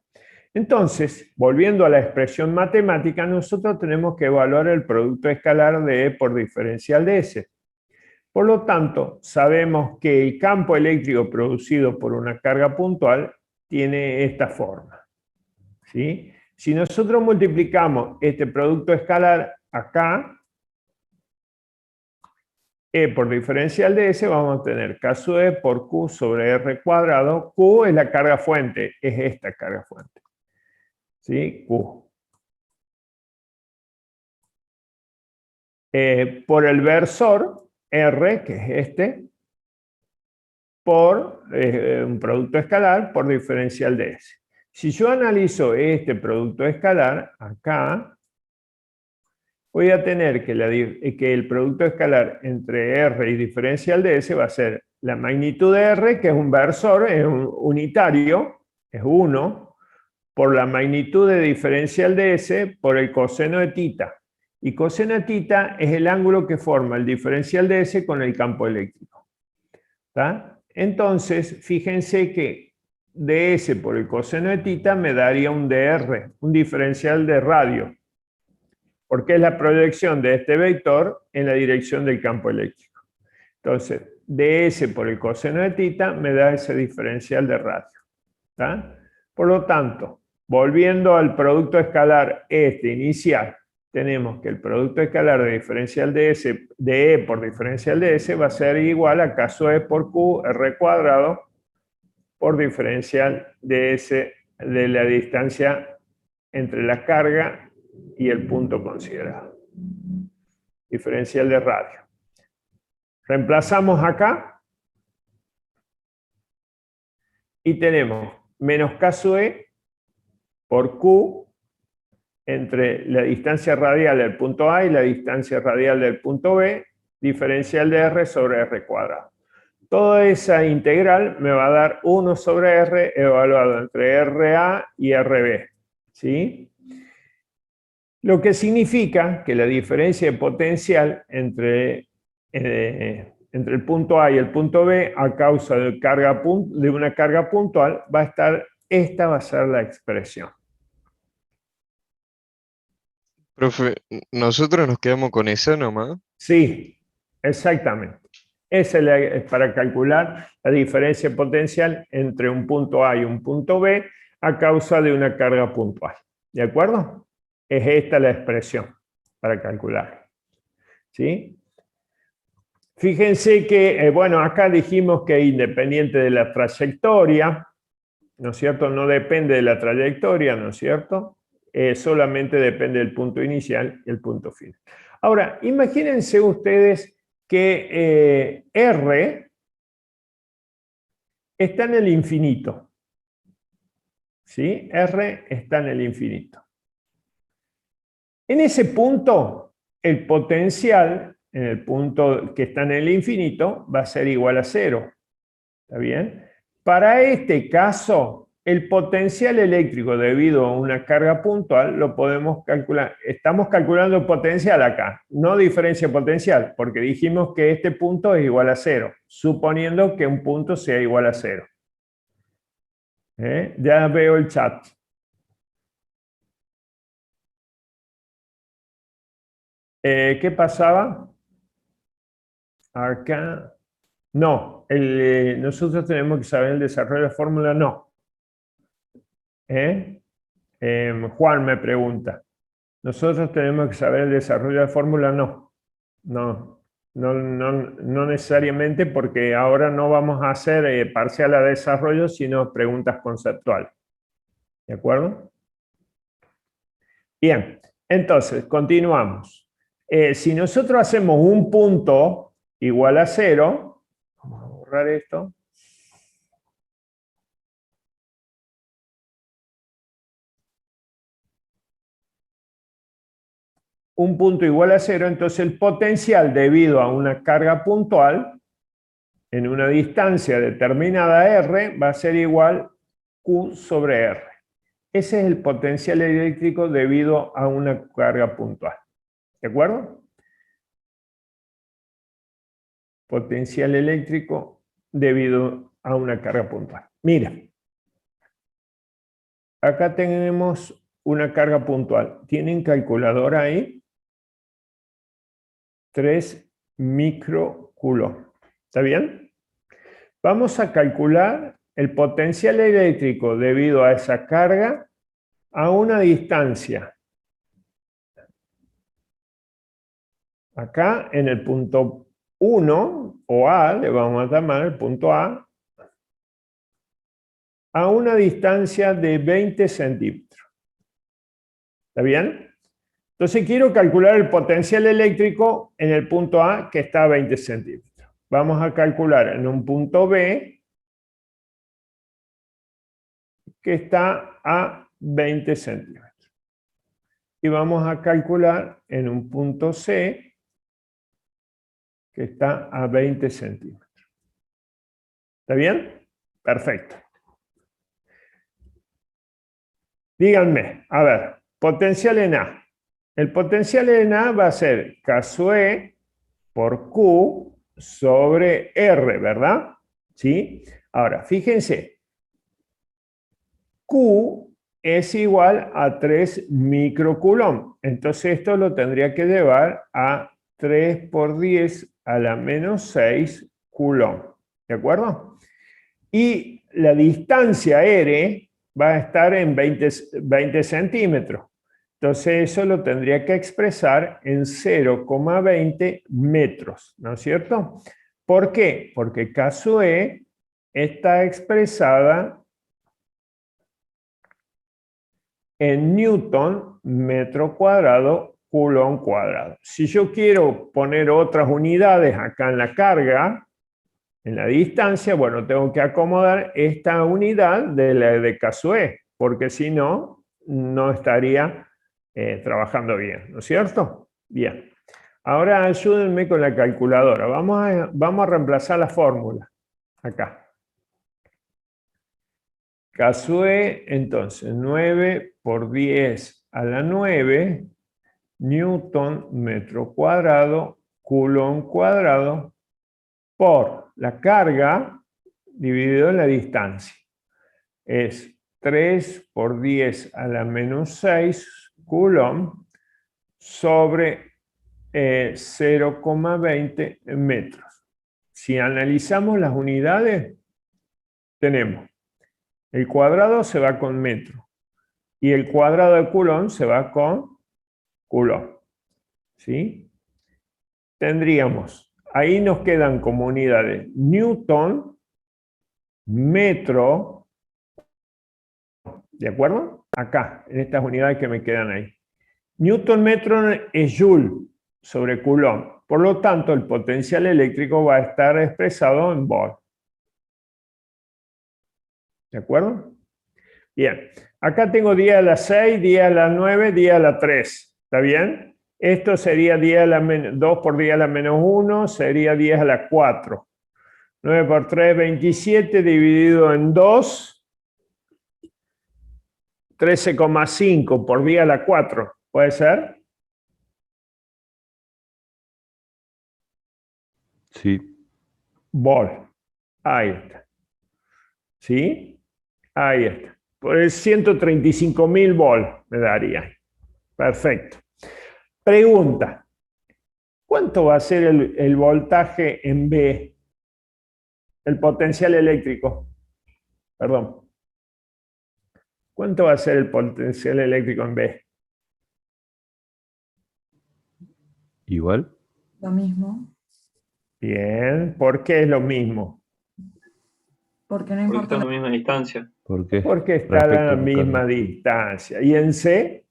Entonces, volviendo a la expresión matemática, nosotros tenemos que evaluar el producto escalar de E por diferencial de S. Por lo tanto, sabemos que el campo eléctrico producido por una carga puntual tiene esta forma. ¿Sí? Si nosotros multiplicamos este producto escalar acá, E por diferencial de S vamos a tener K sub E por Q sobre R cuadrado. Q es la carga fuente, es esta carga fuente. ¿Sí? Q. Por el versor, R, que es este, por un producto escalar por diferencial de S. Si yo analizo este producto escalar, acá, voy a tener que el producto escalar entre R y diferencial de S va a ser la magnitud de R, que es un versor, es un unitario, es 1, por la magnitud de diferencial de S por el coseno de θ. Y coseno de θ es el ángulo que forma el diferencial de S con el campo eléctrico. ¿Está? Entonces, fíjense que ds por el coseno de θ me daría un dr, un diferencial de radio, porque es la proyección de este vector en la dirección del campo eléctrico. Entonces, ds por el coseno de θ me da ese diferencial de radio. ¿Está? Por lo tanto, volviendo al producto escalar este inicial, tenemos que el producto escalar de diferencial de S, de E por diferencial de S va a ser igual a K sub E por Q, R cuadrado, por diferencial de S de la distancia entre la carga y el punto considerado. Diferencial de radio. Reemplazamos acá y tenemos menos K sub E por Q entre la distancia radial del punto A y la distancia radial del punto B, diferencial de R sobre R cuadrado. Toda esa integral me va a dar 1 sobre R evaluado entre RA y RB. ¿Sí? Lo que significa que la diferencia de potencial entre el punto A y el punto B a causa de una carga puntual va a estar, esta va a ser la expresión. Profe, ¿nosotros nos quedamos con esa nomás? Sí, exactamente. Esa es para calcular la diferencia potencial entre un punto A y un punto B a causa de una carga puntual. ¿De acuerdo? Es esta la expresión para calcular. ¿Sí? Fíjense que, bueno, acá dijimos que independiente de la trayectoria, ¿no es cierto? No depende de la trayectoria, ¿no es cierto? Solamente depende del punto inicial y el punto final. Ahora, imagínense ustedes que R está en el infinito. ¿Sí? R está en el infinito. En ese punto, el potencial, en el punto que está en el infinito, va a ser igual a 0. ¿Está bien? Para este caso, el potencial eléctrico debido a una carga puntual lo podemos calcular. Estamos calculando potencial acá, no diferencia potencial, porque dijimos que este punto es igual a 0, suponiendo que un punto sea igual a 0. Ya veo el chat. ¿Qué pasaba? Acá. No, nosotros tenemos que saber el desarrollo de la fórmula, no. Juan me pregunta. ¿Nosotros tenemos que saber el desarrollo de la fórmula? No. No necesariamente, porque ahora no vamos a hacer parcial a desarrollo, sino preguntas conceptuales. ¿De acuerdo? Bien, entonces, continuamos. Si nosotros hacemos un punto igual a 0, vamos a borrar esto. Un punto igual a 0, entonces el potencial debido a una carga puntual en una distancia determinada R va a ser igual Q sobre R. Ese es el potencial eléctrico debido a una carga puntual. ¿De acuerdo? Potencial eléctrico debido a una carga puntual. Mira, acá tenemos una carga puntual. ¿Tienen calculadora ahí? 3 microcoulomb. ¿Está bien? Vamos a calcular el potencial eléctrico debido a esa carga a una distancia. Acá en el punto 1, o A, le vamos a llamar el punto A una distancia de 20 centímetros. ¿Está bien? Entonces quiero calcular el potencial eléctrico en el punto A que está a 20 centímetros. Vamos a calcular en un punto B que está a 20 centímetros. Y vamos a calcular en un punto C que está a 20 centímetros. ¿Está bien? Perfecto. Díganme, a ver, potencial en A. El potencial en A va a ser K sub E por Q sobre R, ¿verdad? ¿Sí? Ahora, fíjense, Q es igual a 3 microcoulomb. Entonces esto lo tendría que llevar a 3 por 10 a la menos 6 coulomb. ¿De acuerdo? Y la distancia R va a estar en 20 centímetros. Entonces eso lo tendría que expresar en 0,20 metros, ¿no es cierto? ¿Por qué? Porque K sub E está expresada en newton metro cuadrado coulomb cuadrado. Si yo quiero poner otras unidades acá en la carga, en la distancia, bueno, tengo que acomodar esta unidad de la de K sub E, porque si no, no estaría trabajando bien, ¿no es cierto? Bien. Ahora ayúdenme con la calculadora. Vamos a reemplazar la fórmula acá. K sub E, entonces, 9 por 10 a la 9, newton metro cuadrado, coulomb cuadrado, por la carga dividido en la distancia. Es 3 por 10 a la menos 6 coulomb sobre 0,20 metros. Si analizamos las unidades, tenemos el cuadrado se va con metro y el cuadrado de coulomb se va con coulomb. ¿Sí? Tendríamos, ahí nos quedan como unidades newton, metro, ¿de acuerdo? Acá, en estas unidades que me quedan ahí. Newton metro es joule sobre coulomb. Por lo tanto, el potencial eléctrico va a estar expresado en volt. ¿De acuerdo? Bien. Acá tengo 10 a la 6, 10 a la 9, 10 a la 3. ¿Está bien? Esto sería 10 a la 2 por 10 a la menos 1, sería 10 a la 4. 9 por 3, 27, dividido en 2, 13,5 por 10 a la 4. ¿Puede ser? Sí. Volt. Ahí está. ¿Sí? Ahí está. Por el 135.000 volt me daría. Perfecto. Pregunta. ¿Cuánto va a ser el voltaje en B? El potencial eléctrico. Perdón. ¿Cuánto va a ser el potencial eléctrico en B? Igual. Lo mismo. Bien. ¿Por qué es lo mismo? Porque no Porque importa está a la misma distancia. ¿Por qué? Porque está a la misma distancia. ¿Y en C?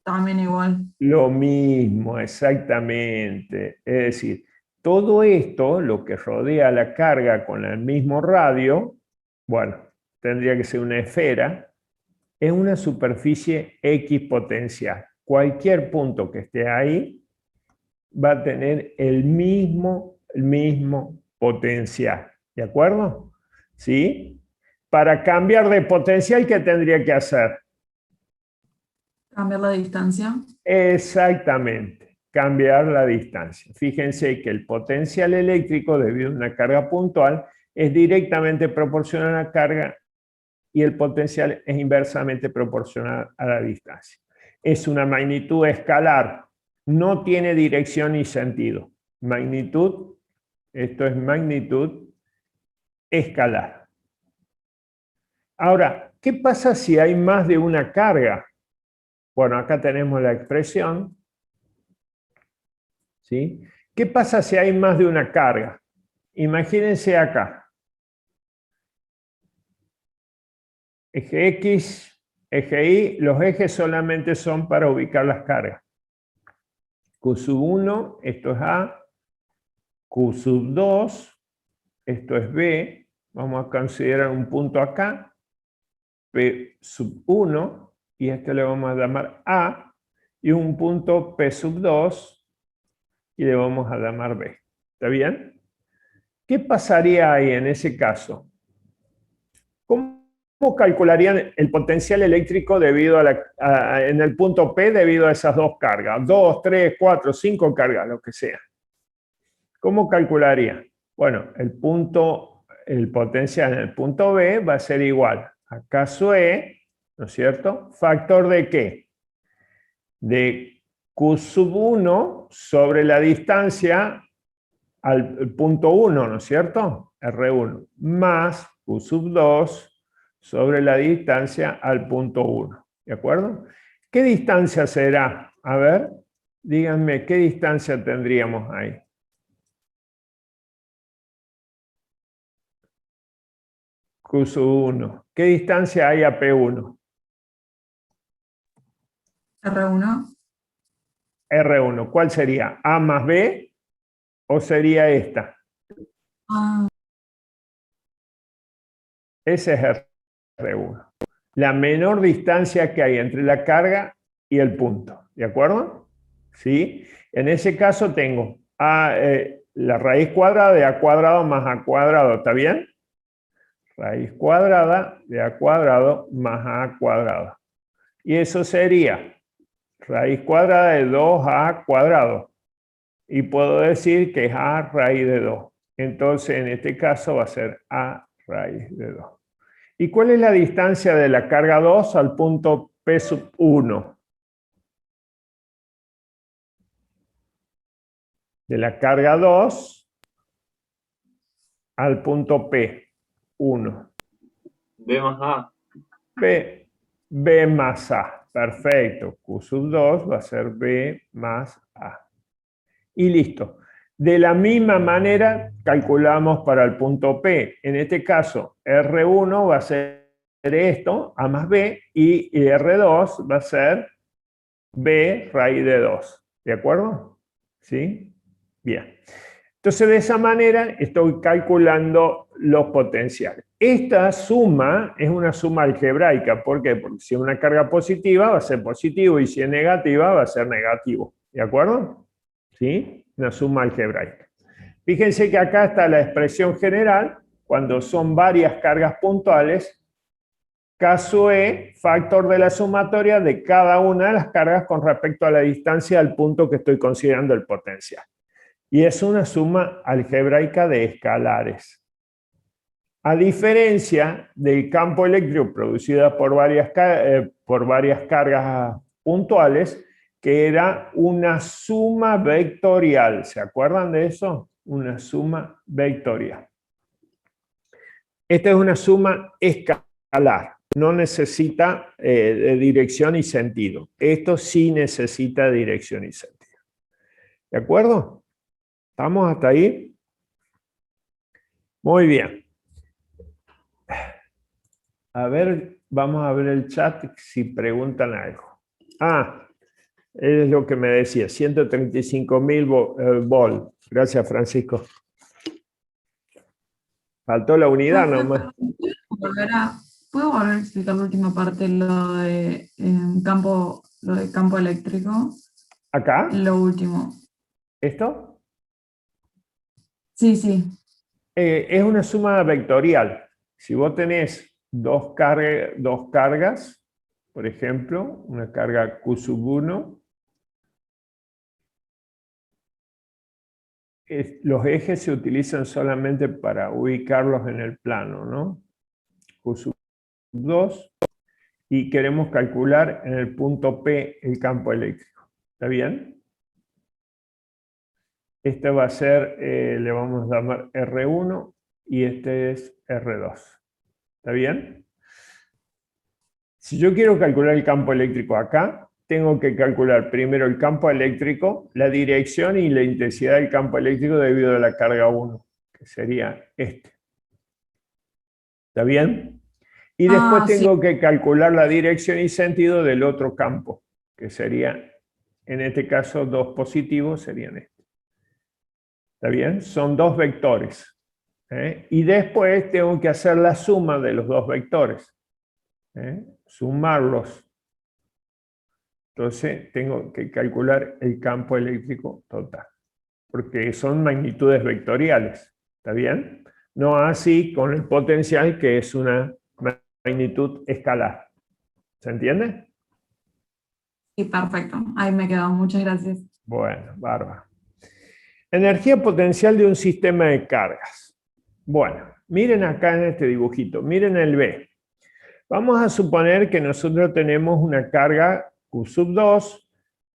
también igual. Lo mismo, exactamente. Es decir, todo esto, lo que rodea la carga con el mismo radio, bueno, tendría que ser una esfera, es una superficie equipotencial. Cualquier punto que esté ahí va a tener el mismo potencial. ¿De acuerdo? ¿Sí? Para cambiar de potencial, ¿qué tendría que hacer? Cambiar la distancia. Exactamente, cambiar la distancia. Fíjense que el potencial eléctrico debido a una carga puntual es directamente proporcional a la carga y el potencial es inversamente proporcional a la distancia. Es una magnitud escalar, no tiene dirección ni sentido. Magnitud, esto es magnitud escalar. Ahora, ¿qué pasa si hay más de una carga? Bueno, acá tenemos la expresión, ¿sí? ¿Qué pasa si hay más de una carga? Imagínense acá. Eje X, eje Y, los ejes solamente son para ubicar las cargas. Q sub 1, esto es A, Q sub 2, esto es B, vamos a considerar un punto acá, P sub 1, y este le vamos a llamar A, y un punto P sub 2, y le vamos a llamar B. ¿Está bien? ¿Qué pasaría ahí en ese caso? ¿Cómo calcularían el potencial eléctrico debido en el punto P debido a esas dos cargas? 2, 3, 4, 5 cargas, lo que sea. ¿Cómo calcularían? Bueno, el potencial en el punto B va a ser igual a K sub E, ¿no es cierto? ¿Factor de qué? De Q sub 1 sobre la distancia al punto 1, ¿no es cierto? R1, más Q sub 2 sobre la distancia al punto 1, ¿de acuerdo? ¿Qué distancia será? A ver, díganme, ¿qué distancia tendríamos ahí? Q sub 1. ¿Qué distancia hay a P1? R1. R1. ¿Cuál sería? ¿A más B o sería esta? Ah, Ese es R1. La menor distancia que hay entre la carga y el punto. ¿De acuerdo? ¿Sí? En ese caso tengo la raíz cuadrada de A cuadrado más A cuadrado. ¿Está bien? Raíz cuadrada de A cuadrado más A cuadrado. Y eso sería raíz cuadrada de 2A cuadrado. Y puedo decir que es A raíz de 2. Entonces, en este caso va a ser A raíz de 2. ¿Y cuál es la distancia de la carga 2 al punto P sub 1? De la carga 2 al punto P 1. B más A. B más A. Perfecto. Q sub 2 va a ser B más A. Y listo. De la misma manera calculamos para el punto P. En este caso, R1 va a ser esto, A más B, y R2 va a ser B raíz de 2. ¿De acuerdo? ¿Sí? Bien. Entonces, de esa manera estoy calculando los potenciales. Esta suma es una suma algebraica. ¿Por qué? Porque si es una carga positiva va a ser positivo y si es negativa va a ser negativo. ¿De acuerdo? ¿Sí? Una suma algebraica. Fíjense que acá está la expresión general, cuando son varias cargas puntuales, K sub E, factor de la sumatoria de cada una de las cargas con respecto a la distancia al punto que estoy considerando el potencial. Y es una suma algebraica de escalares. A diferencia del campo eléctrico producido por varias cargas puntuales, que era una suma vectorial. ¿Se acuerdan de eso? Una suma vectorial. Esta es una suma escalar. No necesita de dirección y sentido. Esto sí necesita dirección y sentido. ¿De acuerdo? ¿Estamos hasta ahí? Muy bien. A ver, vamos a ver el chat si preguntan algo. Es lo que me decía, 135.000 volt. Gracias, Francisco. Faltó la unidad nomás. ¿Puedo volver a explicar la última parte, lo de campo eléctrico? ¿Acá? Lo último. ¿Esto? Sí, sí. Es una suma vectorial. Si vos tenés dos cargas, por ejemplo, una carga Q sub 1, los ejes se utilizan solamente para ubicarlos en el plano, ¿no? Q sub 2, y queremos calcular en el punto P el campo eléctrico. ¿Está bien? Este va a ser, le vamos a llamar R1 y este es R2. ¿Está bien? Si yo quiero calcular el campo eléctrico acá, tengo que calcular primero el campo eléctrico, la dirección y la intensidad del campo eléctrico debido a la carga 1, que sería este. ¿Está bien? Y después tengo que calcular la dirección y sentido del otro campo, que sería, en este caso, 2 positivos serían estos. ¿Está bien? Son 2 vectores. Y después tengo que hacer la suma de los 2 vectores. Sumarlos. Entonces tengo que calcular el campo eléctrico total, porque son magnitudes vectoriales, ¿está bien? No así con el potencial, que es una magnitud escalar. ¿Se entiende? Sí, perfecto. Ahí me quedo. Muchas gracias. Bueno, bárbaro. Energía potencial de un sistema de cargas. Bueno, miren acá en este dibujito, miren el B. Vamos a suponer que nosotros tenemos una carga Q2,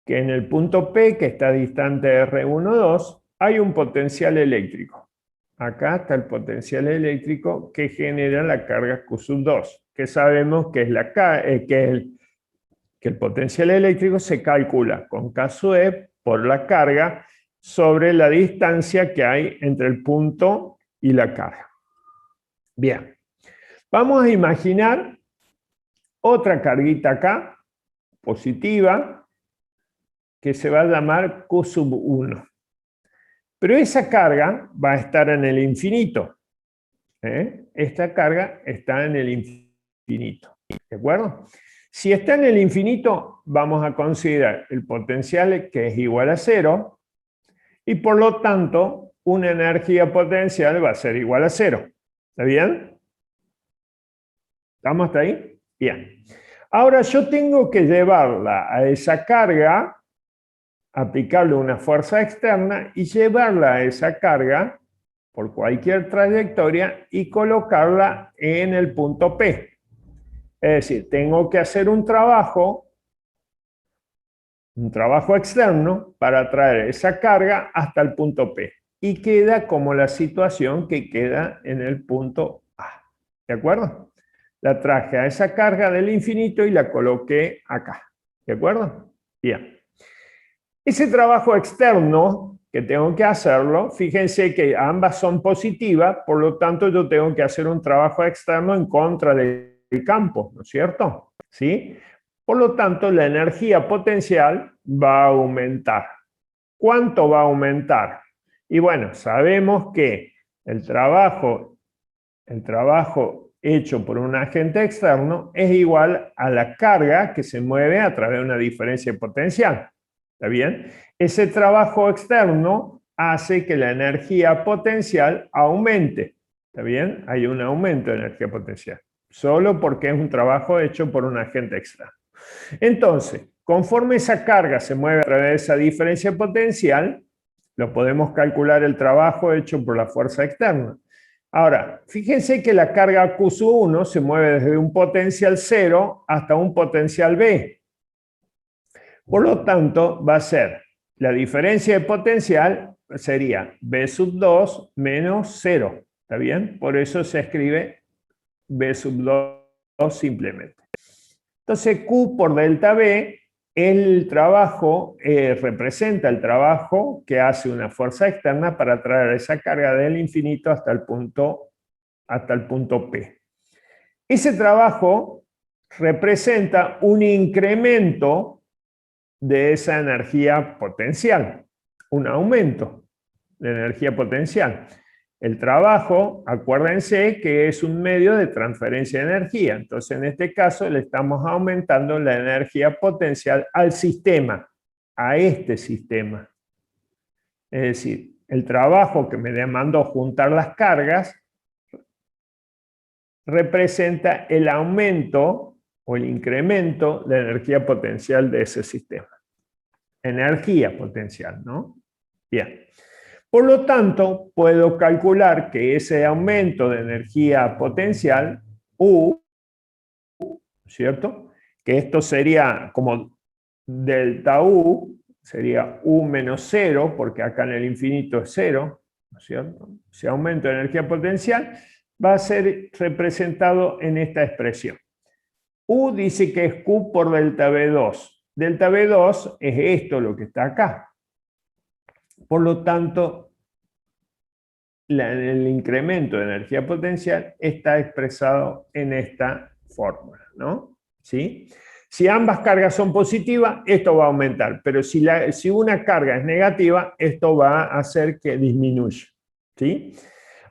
que en el punto P, que está distante de R12, hay un potencial eléctrico. Acá está el potencial eléctrico que genera la carga Q2, que sabemos que es que el potencial eléctrico se calcula con K sub E por la carga sobre la distancia que hay entre el punto y la carga. Bien, vamos a imaginar otra carguita acá, positiva, que se va a llamar Q sub 1. Pero esa carga va a estar en el infinito. Esta carga está en el infinito. ¿De acuerdo? Si está en el infinito, vamos a considerar el potencial que es igual a 0, y por lo tanto, una energía potencial va a ser igual a 0. ¿Está bien? ¿Estamos hasta ahí? Bien. Ahora yo tengo que llevarla a esa carga, aplicarle una fuerza externa y llevarla a esa carga por cualquier trayectoria y colocarla en el punto P. Es decir, tengo que hacer un trabajo externo para traer esa carga hasta el punto P. Y queda como la situación que queda en el punto A. ¿De acuerdo? La traje a esa carga del infinito y la coloqué acá. ¿De acuerdo? Bien. Ese trabajo externo que tengo que hacerlo, fíjense que ambas son positivas, por lo tanto yo tengo que hacer un trabajo externo en contra del campo, ¿no es cierto? ¿Sí? Por lo tanto, la energía potencial va a aumentar. ¿Cuánto va a aumentar? Y bueno, sabemos que el trabajo hecho por un agente externo es igual a la carga que se mueve a través de una diferencia de potencial. ¿Está bien? Ese trabajo externo hace que la energía potencial aumente. ¿Está bien? Hay un aumento de energía potencial. Solo porque es un trabajo hecho por un agente externo. Entonces, conforme esa carga se mueve a través de esa diferencia potencial, lo podemos calcular el trabajo hecho por la fuerza externa. Ahora, fíjense que la carga Q1 se mueve desde un potencial 0 hasta un potencial B. Por lo tanto, va a ser la diferencia de potencial sería B sub 2 menos 0. ¿Está bien? Por eso se escribe B sub 2 simplemente. Entonces, Q por delta B, el trabajo representa el trabajo que hace una fuerza externa para traer esa carga del infinito hasta el punto P. Ese trabajo representa un incremento de esa energía potencial, un aumento de energía potencial. El trabajo, acuérdense que es un medio de transferencia de energía. Entonces, en este caso, le estamos aumentando la energía potencial al sistema, a este sistema. Es decir, el trabajo que me demandó juntar las cargas representa el aumento o el incremento de energía potencial de ese sistema. Energía potencial, ¿no? Bien. Por lo tanto, puedo calcular que ese aumento de energía potencial, U, ¿cierto? Que esto sería como delta U, sería U menos 0, porque acá en el infinito es 0, ¿no es cierto? Ese aumento de energía potencial va a ser representado en esta expresión. U dice que es Q por delta B2. delta V2 es esto lo que está acá. Por lo tanto, el incremento de energía potencial está expresado en esta fórmula, ¿no? ¿Sí? Si ambas cargas son positivas, esto va a aumentar, pero si una carga es negativa, esto va a hacer que disminuya, ¿sí?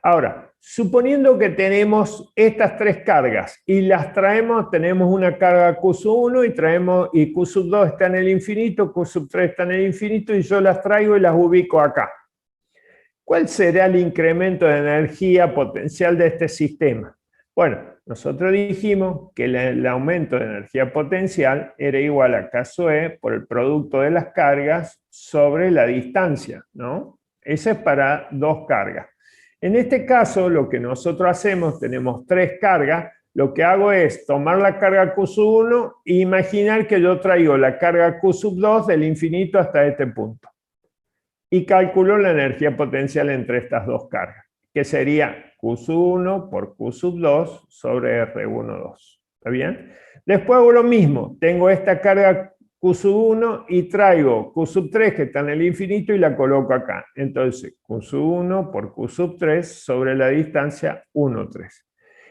Ahora, suponiendo que tenemos estas tres cargas y las traemos, tenemos una carga Q1 y Q2 está en el infinito, Q3 está en el infinito y yo las traigo y las ubico acá. ¿Cuál será el incremento de energía potencial de este sistema? Bueno, nosotros dijimos que el aumento de energía potencial era igual a K sub E por el producto de las cargas sobre la distancia, ¿no? Ese es para dos cargas. En este caso, lo que nosotros hacemos, tenemos tres cargas, lo que hago es tomar la carga Q sub 1 e imaginar que yo traigo la carga Q sub 2 del infinito hasta este punto. Y calculo la energía potencial entre estas dos cargas, que sería Q sub 1 por Q sub 2 sobre R12. ¿Está bien? Después hago lo mismo, tengo esta carga Q sub 1 y traigo Q sub 3 que está en el infinito y la coloco acá. Entonces, Q sub 1 por Q sub 3 sobre la distancia 1, 3.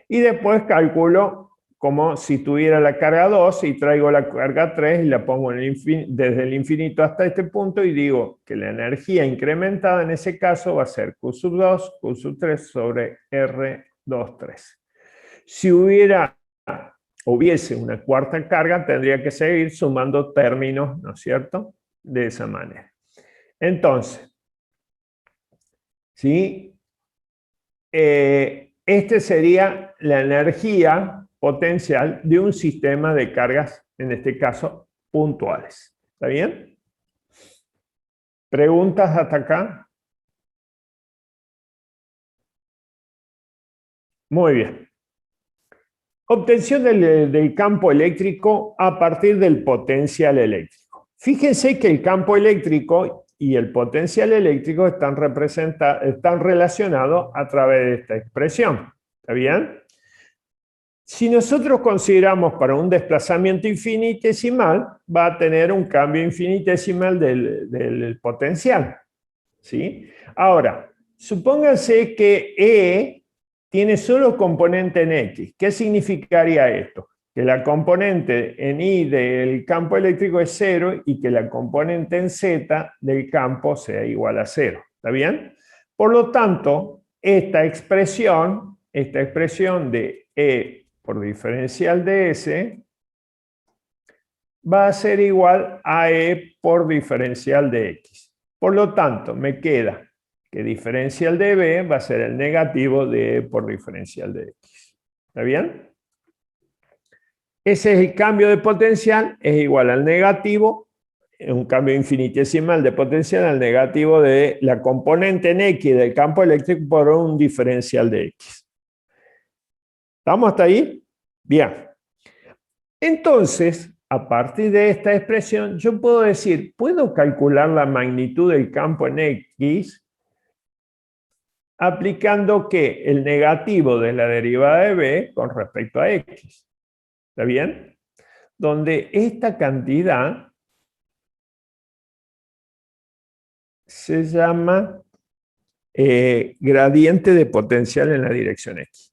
Y después calculo como si tuviera la carga 2 y traigo la carga 3 y la pongo desde el infinito hasta este punto y digo que la energía incrementada en ese caso va a ser Q sub 2, Q sub 3 sobre R23. Si hubiese una cuarta carga, tendría que seguir sumando términos, ¿no es cierto? De esa manera. Entonces, ¿sí? Este sería la energía potencial de un sistema de cargas, en este caso, puntuales. ¿Está bien? ¿Preguntas hasta acá? Muy bien. Obtención del campo eléctrico a partir del potencial eléctrico. Fíjense que el campo eléctrico y el potencial eléctrico están relacionados a través de esta expresión. ¿Está bien? Si nosotros consideramos para un desplazamiento infinitesimal, va a tener un cambio infinitesimal del potencial, ¿sí? Ahora, supónganse que E tiene solo componente en X. ¿Qué significaría esto? Que la componente en Y del campo eléctrico es 0 y que la componente en Z del campo sea igual a 0. ¿Está bien? Por lo tanto, esta expresión de E por diferencial de S va a ser igual a E por diferencial de X. Por lo tanto, me queda que diferencial de B va a ser el negativo de E por diferencial de X. ¿Está bien? Ese es el cambio de potencial, es igual al negativo, un cambio infinitesimal de potencial al negativo de la componente en X del campo eléctrico por un diferencial de X. ¿Estamos hasta ahí? Bien. Entonces, a partir de esta expresión, yo puedo decir, ¿puedo calcular la magnitud del campo en X aplicando ¿qué? El negativo de la derivada de B con respecto a X? ¿Está bien? Donde esta cantidad se llama gradiente de potencial en la dirección X.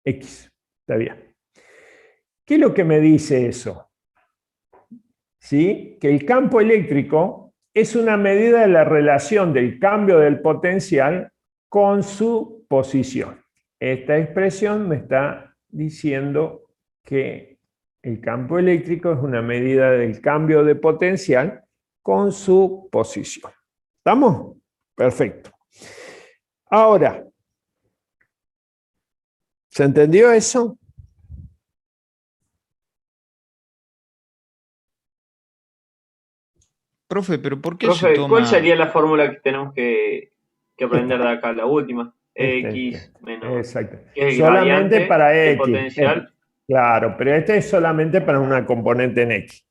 X, está bien. ¿Qué es lo que me dice eso? ¿Sí? Que el campo eléctrico es una medida de la relación del cambio del potencial con su posición. Esta expresión me está diciendo que el campo eléctrico es una medida del cambio de potencial con su posición. ¿Estamos? Perfecto. Ahora, ¿se entendió eso? Profe, pero ¿por qué Profe, se toma...? ¿cuál sería la fórmula que tenemos que aprender de acá? La última. X menos... Exacto. que es el Solamente gradiente para de X. potencial. Claro, pero este es solamente para una componente en X.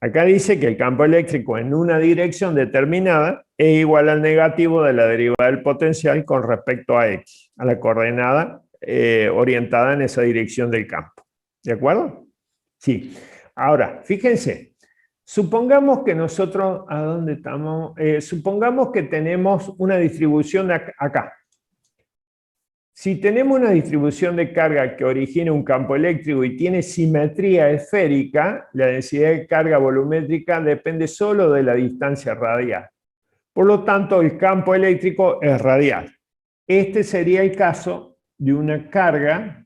Acá dice que el campo eléctrico en una dirección determinada es igual al negativo de la derivada del potencial con respecto a X, a la coordenada orientada en esa dirección del campo. ¿De acuerdo? Sí. Ahora, fíjense, supongamos que nosotros, ¿a dónde estamos? Supongamos que tenemos una distribución acá. Si tenemos una distribución de carga que origina un campo eléctrico y tiene simetría esférica, la densidad de carga volumétrica depende solo de la distancia radial. Por lo tanto, el campo eléctrico es radial. Este sería el caso de una carga,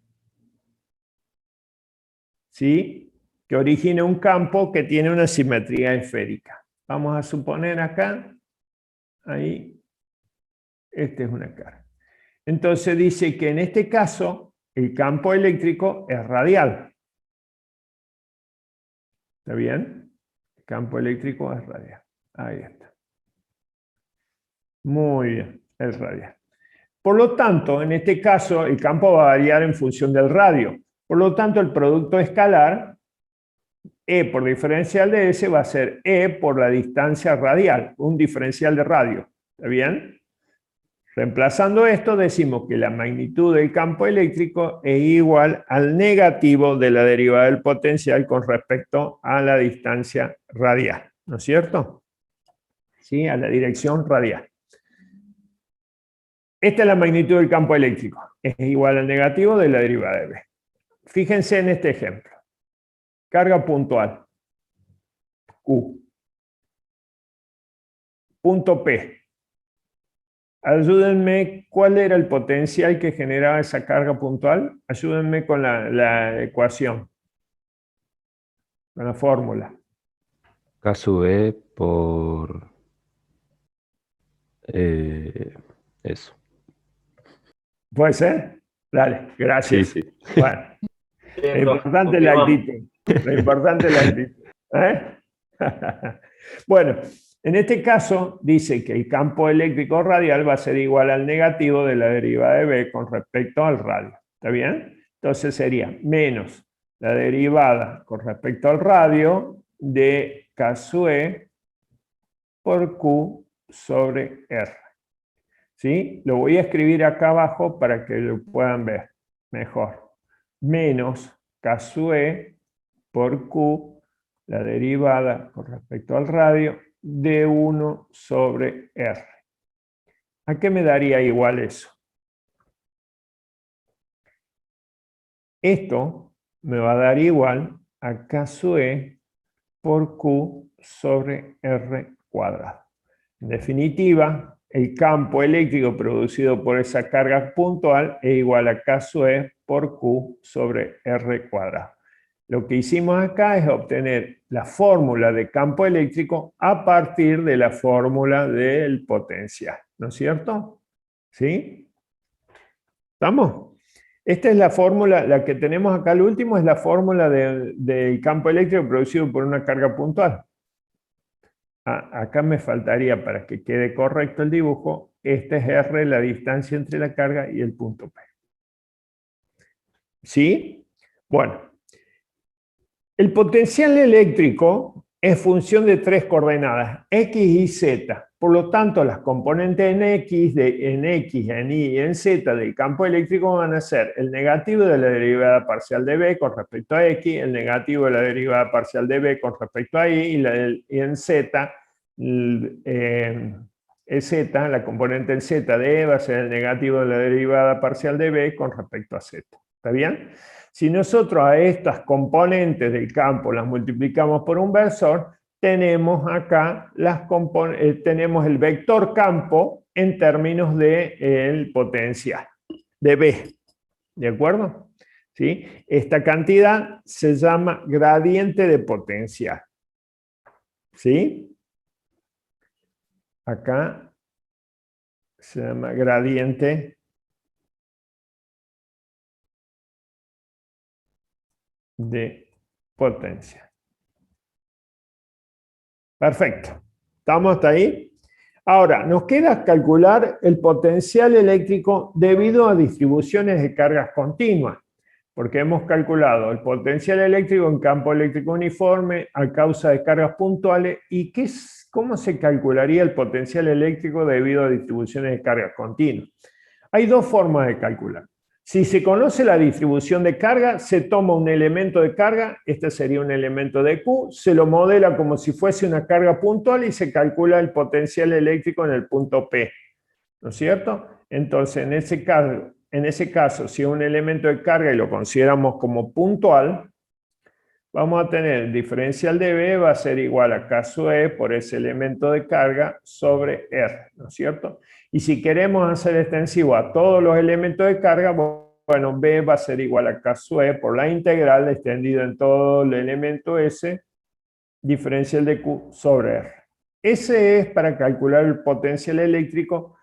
¿sí?, que origina un campo que tiene una simetría esférica. Vamos a suponer acá, ahí, esta es una carga. Entonces dice que en este caso el campo eléctrico es radial. ¿Está bien? El campo eléctrico es radial. Ahí está. Muy bien, es radial. Por lo tanto, en este caso el campo va a variar en función del radio. Por lo tanto, el producto escalar, E por diferencial de S, va a ser E por la distancia radial, un diferencial de radio. ¿Está bien? Reemplazando esto, decimos que la magnitud del campo eléctrico es igual al negativo de la derivada del potencial con respecto a la distancia radial, ¿no es cierto? ¿Sí? A la dirección radial. Esta es la magnitud del campo eléctrico. Es igual al negativo de la derivada de B. Fíjense en este ejemplo. Carga puntual. Q. Punto P. Ayúdenme, ¿cuál era el potencial que generaba esa carga puntual? Ayúdenme con la ecuación, con la fórmula. K sub E por... eso. ¿Puede ser? Dale, gracias. Sí, sí. Bueno, lo importante es la actitud. Lo importante es la actitud. Bueno, en este caso dice que el campo eléctrico radial va a ser igual al negativo de la derivada de B con respecto al radio. ¿Está bien? Entonces sería menos la derivada con respecto al radio de K sub E por Q sobre R. ¿Sí? Lo voy a escribir acá abajo para que lo puedan ver mejor. Menos K sub E por Q, la derivada con respecto al radio, de 1 sobre R. ¿A qué me daría igual eso? Esto me va a dar igual a K sub E por Q sobre R cuadrado. En definitiva, el campo eléctrico producido por esa carga puntual es igual a K sub E por Q sobre R cuadrado. Lo que hicimos acá es obtener la fórmula de campo eléctrico a partir de la fórmula del potencial, ¿no es cierto? ¿Sí? ¿Estamos? Esta es la fórmula, la que tenemos acá al último es la fórmula del campo eléctrico producido por una carga puntual. Acá me faltaría, para que quede correcto el dibujo, este es R, la distancia entre la carga y el punto P. ¿Sí? Bueno. El potencial eléctrico es función de tres coordenadas, X y Z. Por lo tanto, las componentes en X, en Y y en Z del campo eléctrico van a ser el negativo de la derivada parcial de B con respecto a X, el negativo de la derivada parcial de B con respecto a Y, y en Z, Z, la componente en Z de E va a ser el negativo de la derivada parcial de B con respecto a Z. ¿Está bien? Si nosotros a estas componentes del campo las multiplicamos por un versor, tenemos acá tenemos el vector campo en términos del potencial, de B. ¿De acuerdo? ¿Sí? Esta cantidad se llama gradiente de potencial. ¿Sí? Acá se llama gradiente de potencia. Perfecto. ¿Estamos hasta ahí? Ahora, nos queda calcular el potencial eléctrico debido a distribuciones de cargas continuas. porque hemos calculado el potencial eléctrico en campo eléctrico uniforme a causa de cargas puntuales. ¿Y cómo se calcularía el potencial eléctrico debido a distribuciones de cargas continuas? Hay dos formas de calcular. Si se conoce la distribución de carga, se toma un elemento de carga, este sería un elemento de Q, se lo modela como si fuese una carga puntual y se calcula el potencial eléctrico en el punto P, ¿no es cierto? Entonces, en ese caso, si es un elemento de carga y lo consideramos como puntual, vamos a tener el diferencial de B va a ser igual a K sub E por ese elemento de carga sobre R, ¿no es cierto? Y si queremos hacer extensivo a todos los elementos de carga, bueno, B va a ser igual a K sub E por la integral extendida en todo el elemento S, diferencial de Q sobre R. Ese es para calcular el potencial eléctrico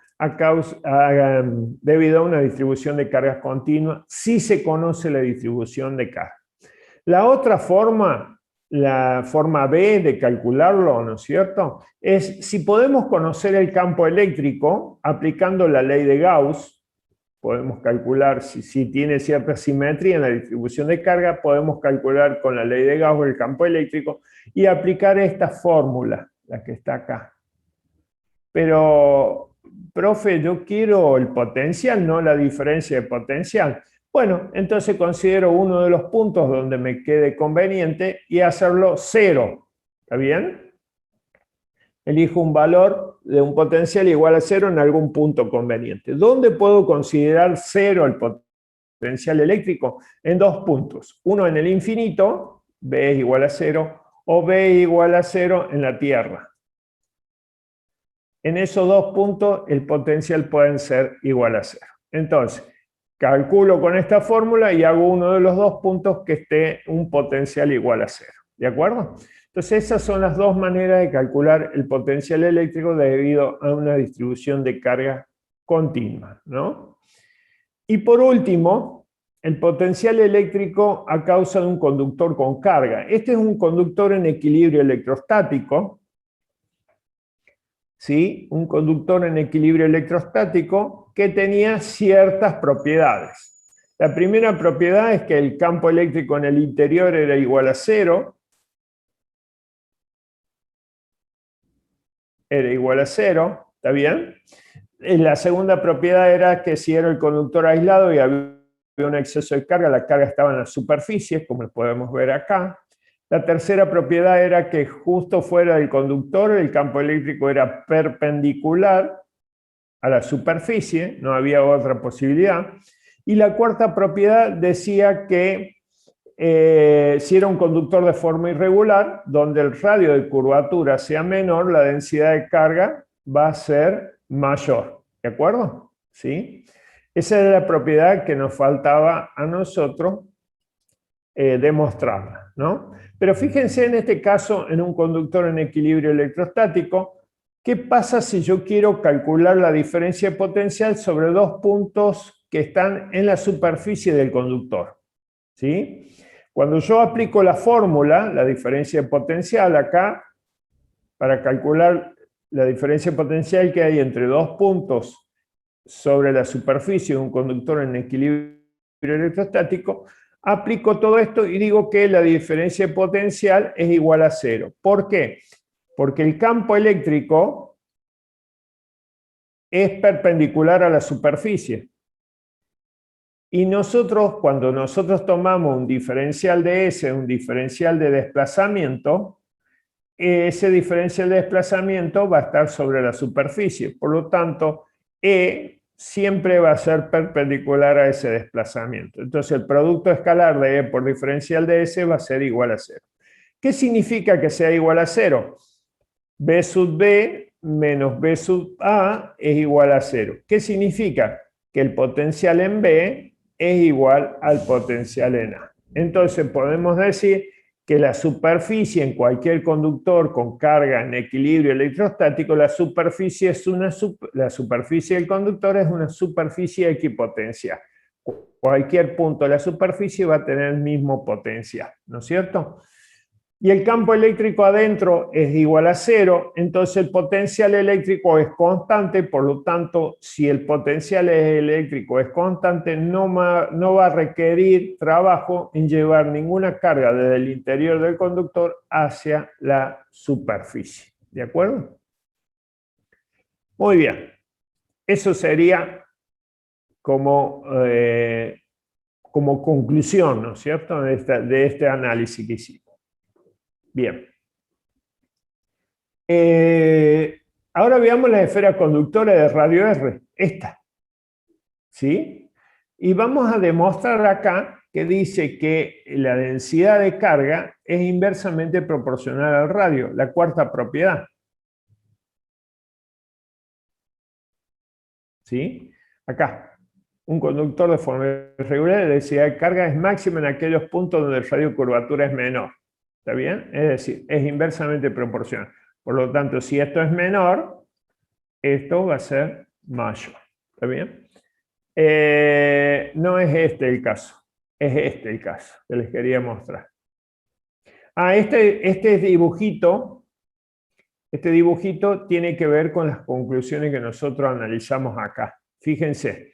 debido a una distribución de cargas continua, si se conoce la distribución de carga. La otra forma, la forma B de calcularlo, ¿no es cierto?, es si podemos conocer el campo eléctrico aplicando la ley de Gauss, podemos calcular si tiene cierta simetría en la distribución de carga, podemos calcular con la ley de Gauss el campo eléctrico y aplicar esta fórmula, la que está acá. Pero, profe, yo quiero el potencial, no la diferencia de potencial. Bueno, entonces considero uno de los puntos donde me quede conveniente y hacerlo 0. ¿Está bien? Elijo un valor de un potencial igual a 0 en algún punto conveniente. ¿Dónde puedo considerar 0 el potencial eléctrico? En dos puntos. Uno en el infinito, B es igual a 0, o B es igual a 0 en la Tierra. En esos dos puntos el potencial puede ser igual a 0. Entonces, calculo con esta fórmula y hago uno de los dos puntos que esté un potencial igual a 0. ¿De acuerdo? Entonces esas son las dos maneras de calcular el potencial eléctrico debido a una distribución de carga continua, ¿no? Y por último, el potencial eléctrico a causa de un conductor con carga. Este es un conductor en equilibrio electrostático, ¿sí? Un conductor en equilibrio electrostático que tenía ciertas propiedades. La primera propiedad es que el campo eléctrico en el interior era igual a 0. Era igual a 0, ¿está bien? La segunda propiedad era que si era el conductor aislado y había un exceso de carga, la carga estaba en la superficie, como podemos ver acá. La tercera propiedad era que justo fuera del conductor el campo eléctrico era perpendicular a la superficie, no había otra posibilidad. Y la cuarta propiedad decía que si era un conductor de forma irregular, donde el radio de curvatura sea menor, la densidad de carga va a ser mayor. ¿De acuerdo? ¿Sí? Esa era la propiedad que nos faltaba a nosotros demostrarla, ¿no? Pero fíjense en este caso, en un conductor en equilibrio electrostático, ¿qué pasa si yo quiero calcular la diferencia de potencial sobre dos puntos que están en la superficie del conductor? ¿Sí? Cuando yo aplico la fórmula, la diferencia de potencial acá, para calcular la diferencia de potencial que hay entre dos puntos sobre la superficie de un conductor en equilibrio electrostático, aplico todo esto y digo que la diferencia de potencial es igual a 0. ¿Por qué? Porque el campo eléctrico es perpendicular a la superficie. Y nosotros, cuando nosotros tomamos un diferencial de S, un diferencial de desplazamiento, ese diferencial de desplazamiento va a estar sobre la superficie. Por lo tanto, E siempre va a ser perpendicular a ese desplazamiento. Entonces, el producto escalar de E por diferencial de S va a ser igual a 0. ¿Qué significa que sea igual a 0? B sub B menos B sub A es igual a 0. ¿Qué significa? Que el potencial en B es igual al potencial en A. Entonces podemos decir que la superficie en cualquier conductor con carga en equilibrio electrostático, la superficie del conductor es una superficie equipotencial. Cualquier punto de la superficie va a tener el mismo potencial, ¿no es cierto? y el campo eléctrico adentro es igual a 0, entonces el potencial eléctrico es constante, por lo tanto, si el potencial eléctrico es constante, no va a requerir trabajo en llevar ninguna carga desde el interior del conductor hacia la superficie. ¿De acuerdo? Muy bien. Eso sería como conclusión, ¿no es cierto?, de este análisis que hicimos. Bien. Ahora veamos la esfera conductora de radio R, esta. ¿Sí? Y vamos a demostrar acá que dice que la densidad de carga es inversamente proporcional al radio, la cuarta propiedad. ¿Sí? Acá, un conductor de forma irregular, la densidad de carga es máxima en aquellos puntos donde el radio de curvatura es menor. ¿Está bien? Es decir, es inversamente proporcional. Por lo tanto, si esto es menor, esto va a ser mayor. ¿Está bien? No es este el caso. Es este el caso que les quería mostrar. Este dibujito tiene que ver con las conclusiones que nosotros analizamos acá. Fíjense.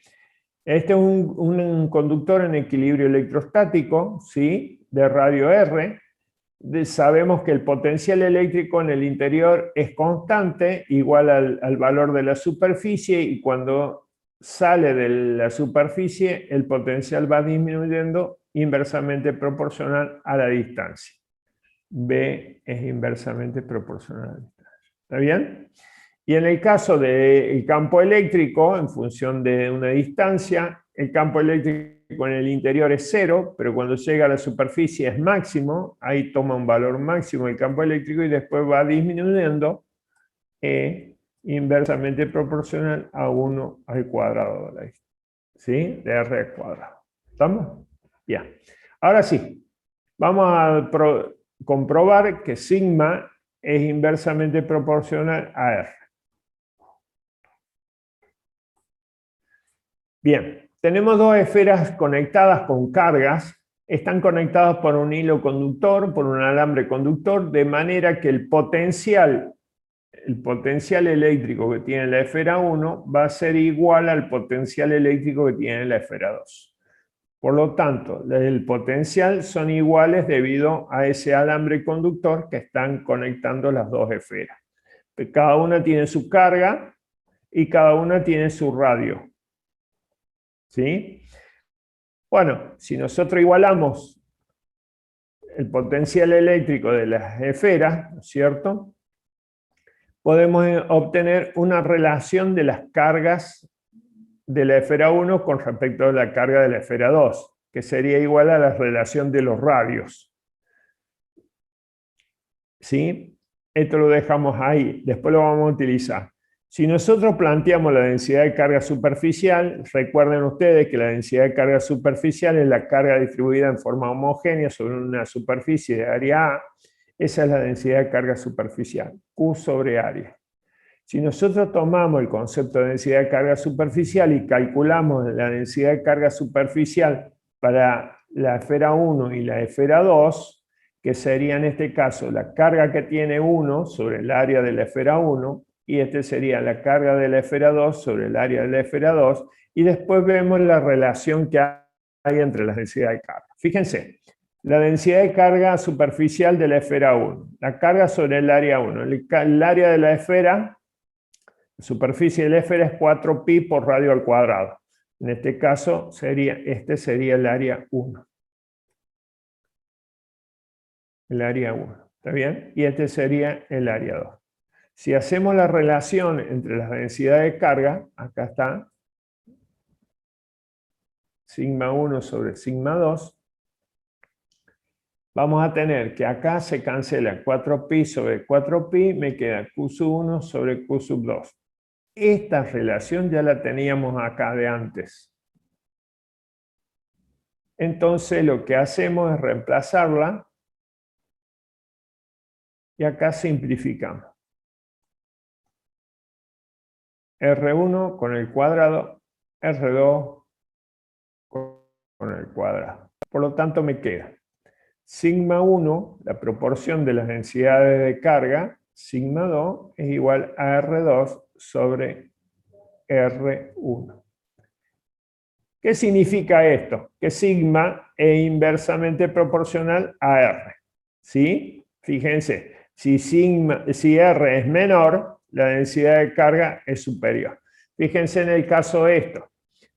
Este es un conductor en equilibrio electrostático, ¿sí?, de radio R. Sabemos que el potencial eléctrico en el interior es constante, igual al valor de la superficie, y cuando sale de la superficie, el potencial va disminuyendo inversamente proporcional a la distancia. B es inversamente proporcional a la distancia. ¿Está bien? Y en el caso del campo eléctrico, en función de una distancia, el campo eléctrico en el interior es 0, pero cuando llega a la superficie es máximo, ahí toma un valor máximo el campo eléctrico y después va disminuyendo inversamente proporcional a 1 al cuadrado de la distancia. ¿Sí? De R al cuadrado. ¿Estamos? Bien. Ahora sí, vamos a comprobar que sigma es inversamente proporcional a R. Bien, tenemos dos esferas conectadas con cargas, están conectadas por un hilo conductor, por un alambre conductor, de manera que el potencial eléctrico que tiene la esfera 1 va a ser igual al potencial eléctrico que tiene la esfera 2. Por lo tanto, el potencial son iguales debido a ese alambre conductor que están conectando las dos esferas. Cada una tiene su carga y cada una tiene su radio. ¿Sí? Bueno, si nosotros igualamos el potencial eléctrico de las esferas, ¿no es cierto?, podemos obtener una relación de las cargas de la esfera 1 con respecto a la carga de la esfera 2, que sería igual a la relación de los radios. ¿Sí? Esto lo dejamos ahí, después lo vamos a utilizar. Si nosotros planteamos la densidad de carga superficial, recuerden ustedes que la densidad de carga superficial es la carga distribuida en forma homogénea sobre una superficie de área A. Esa es la densidad de carga superficial, Q sobre área. Si nosotros tomamos el concepto de densidad de carga superficial y calculamos la densidad de carga superficial para la esfera 1 y la esfera 2, que sería en este caso la carga que tiene 1 sobre el área de la esfera 1, y este sería la carga de la esfera 2 sobre el área de la esfera 2, y después vemos la relación que hay entre las densidades de carga. Fíjense, la densidad de carga superficial de la esfera 1, la carga sobre el área 1, el área de la esfera, la superficie de la esfera es 4pi por radio al cuadrado. En este caso, este sería el área 1. El área 1, ¿está bien? Y este sería el área 2. Si hacemos la relación entre las densidades de carga, acá está, sigma 1 sobre sigma 2, vamos a tener que acá se cancela 4pi sobre 4pi, me queda Q sub 1 sobre Q sub 2. Esta relación ya la teníamos acá de antes. Entonces lo que hacemos es reemplazarla y acá simplificamos. R1 con el cuadrado, R2 con el cuadrado. Por lo tanto me queda sigma 1, la proporción de las densidades de carga, sigma 2, es igual a R2 sobre R1. ¿Qué significa esto? Que sigma es inversamente proporcional a R. ¿Sí? Fíjense, si R es menor, la densidad de carga es superior. Fíjense en el caso de esto.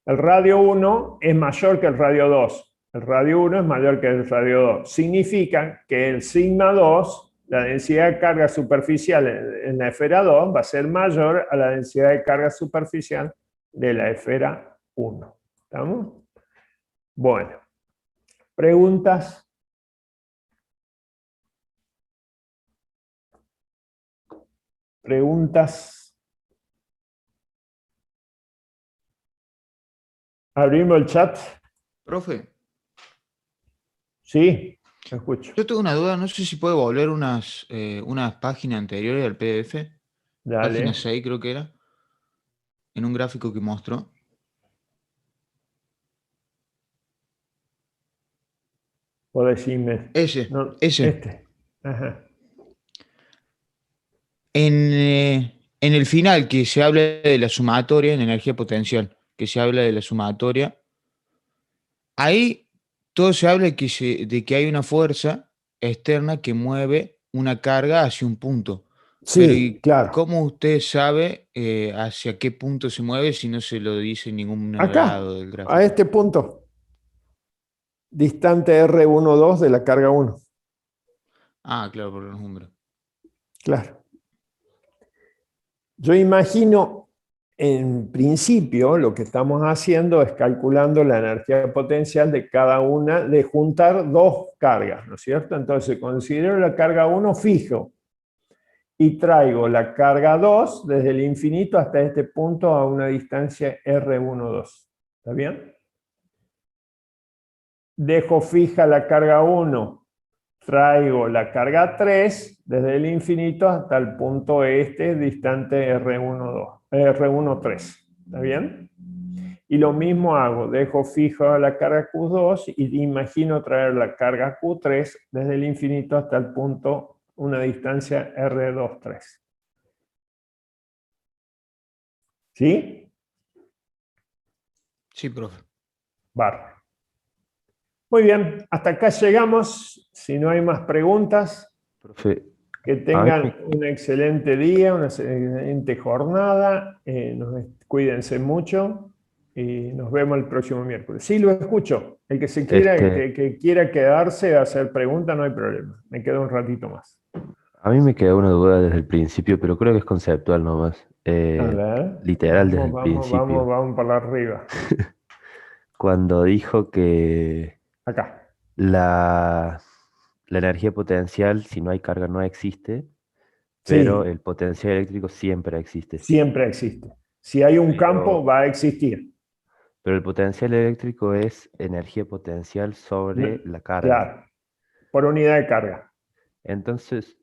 El radio 1 es mayor que el radio 2. El radio 1 es mayor que el radio 2. Significa que el sigma 2, la densidad de carga superficial en la esfera 2, va a ser mayor a la densidad de carga superficial de la esfera 1. ¿Estamos? Bueno. ¿Preguntas? ¿Preguntas? ¿Abrimos el chat? Profe, Sí, te escucho. yo tengo una duda, no sé si puede volver unas páginas anteriores al PDF. Dale. Página 6 creo que era. En un gráfico que mostró. O decirme. Ese, No, ese. Este. Ajá. En el final, que se habla de la sumatoria en energía potencial, que se habla de la sumatoria, ahí todo se habla de que hay una fuerza externa que mueve una carga hacia un punto. Pero Sí, claro. ¿cómo usted sabe hacia qué punto se mueve si no se lo dice en ningún Acá, lado del gráfico? a este punto. Distante R12 de la carga 1. Ah, claro, por los números. Claro. Yo imagino, en principio, lo que estamos haciendo es calculando la energía potencial de cada una, de juntar dos cargas, ¿no es cierto? Entonces, considero la carga 1 fijo y traigo la carga 2 desde el infinito hasta este punto a una distancia R12. ¿Está bien? Dejo fija la carga 1, traigo la carga 3 desde el infinito hasta el punto este distante R13. ¿Está bien? Y lo mismo hago, dejo fija la carga Q2 y imagino traer la carga Q3 desde el infinito hasta el punto, una distancia R23. ¿Sí? Sí, profe. Bárbaro. Muy bien, hasta acá llegamos. Si no hay más preguntas, Profe, que tengan un excelente día, una excelente jornada. Cuídense mucho y nos vemos el próximo miércoles. Sí, lo escucho. El que se quiera, que quiera quedarse a hacer preguntas, no hay problema. Me quedo un ratito más. a mí me quedó una duda desde el principio, pero creo que es conceptual nomás. Literal desde el principio. Vamos para arriba. Cuando dijo que Acá. la energía potencial, si no hay carga, no existe, Sí. pero el potencial eléctrico siempre existe. Siempre existe. Si hay un campo, va a existir. Pero el potencial eléctrico es energía potencial sobre la carga. Claro, por unidad de carga. Entonces,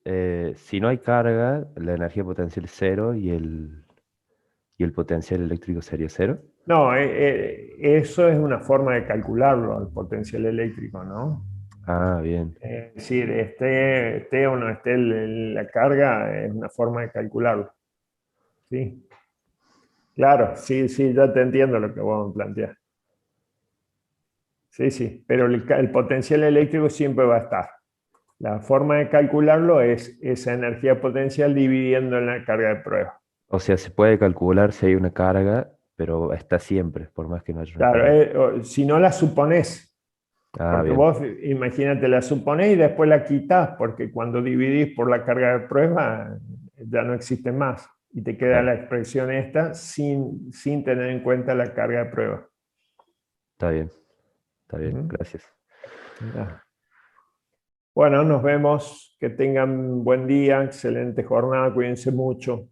si no hay carga, la energía potencial es cero y el potencial eléctrico sería cero. No, eso es una forma de calcularlo, el potencial eléctrico, ¿no? Ah, bien. Es decir, esté o no esté la carga, es una forma de calcularlo. ¿Sí? Claro, sí, ya te entiendo lo que vos planteás. Sí, pero el potencial eléctrico siempre va a estar. La forma de calcularlo es esa energía potencial dividiendo en la carga de prueba. O sea, se puede calcular si hay una carga, pero está siempre, por más que no haya una carga. Claro, si no la suponés. Porque bien. vos, imagínate, la suponés y después la quitas, porque cuando dividís por la carga de prueba ya no existe más. Y te queda la expresión esta sin tener en cuenta la carga de prueba. Está bien, gracias. Ya. Bueno, nos vemos. Que tengan buen día, excelente jornada, cuídense mucho.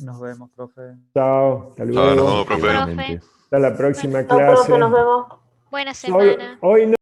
Nos vemos, profe. Chao, hasta luego. Nos vemos, profe. Profe. Hasta la próxima Chao, clase. profe, nos vemos. Buena semana. Hoy no.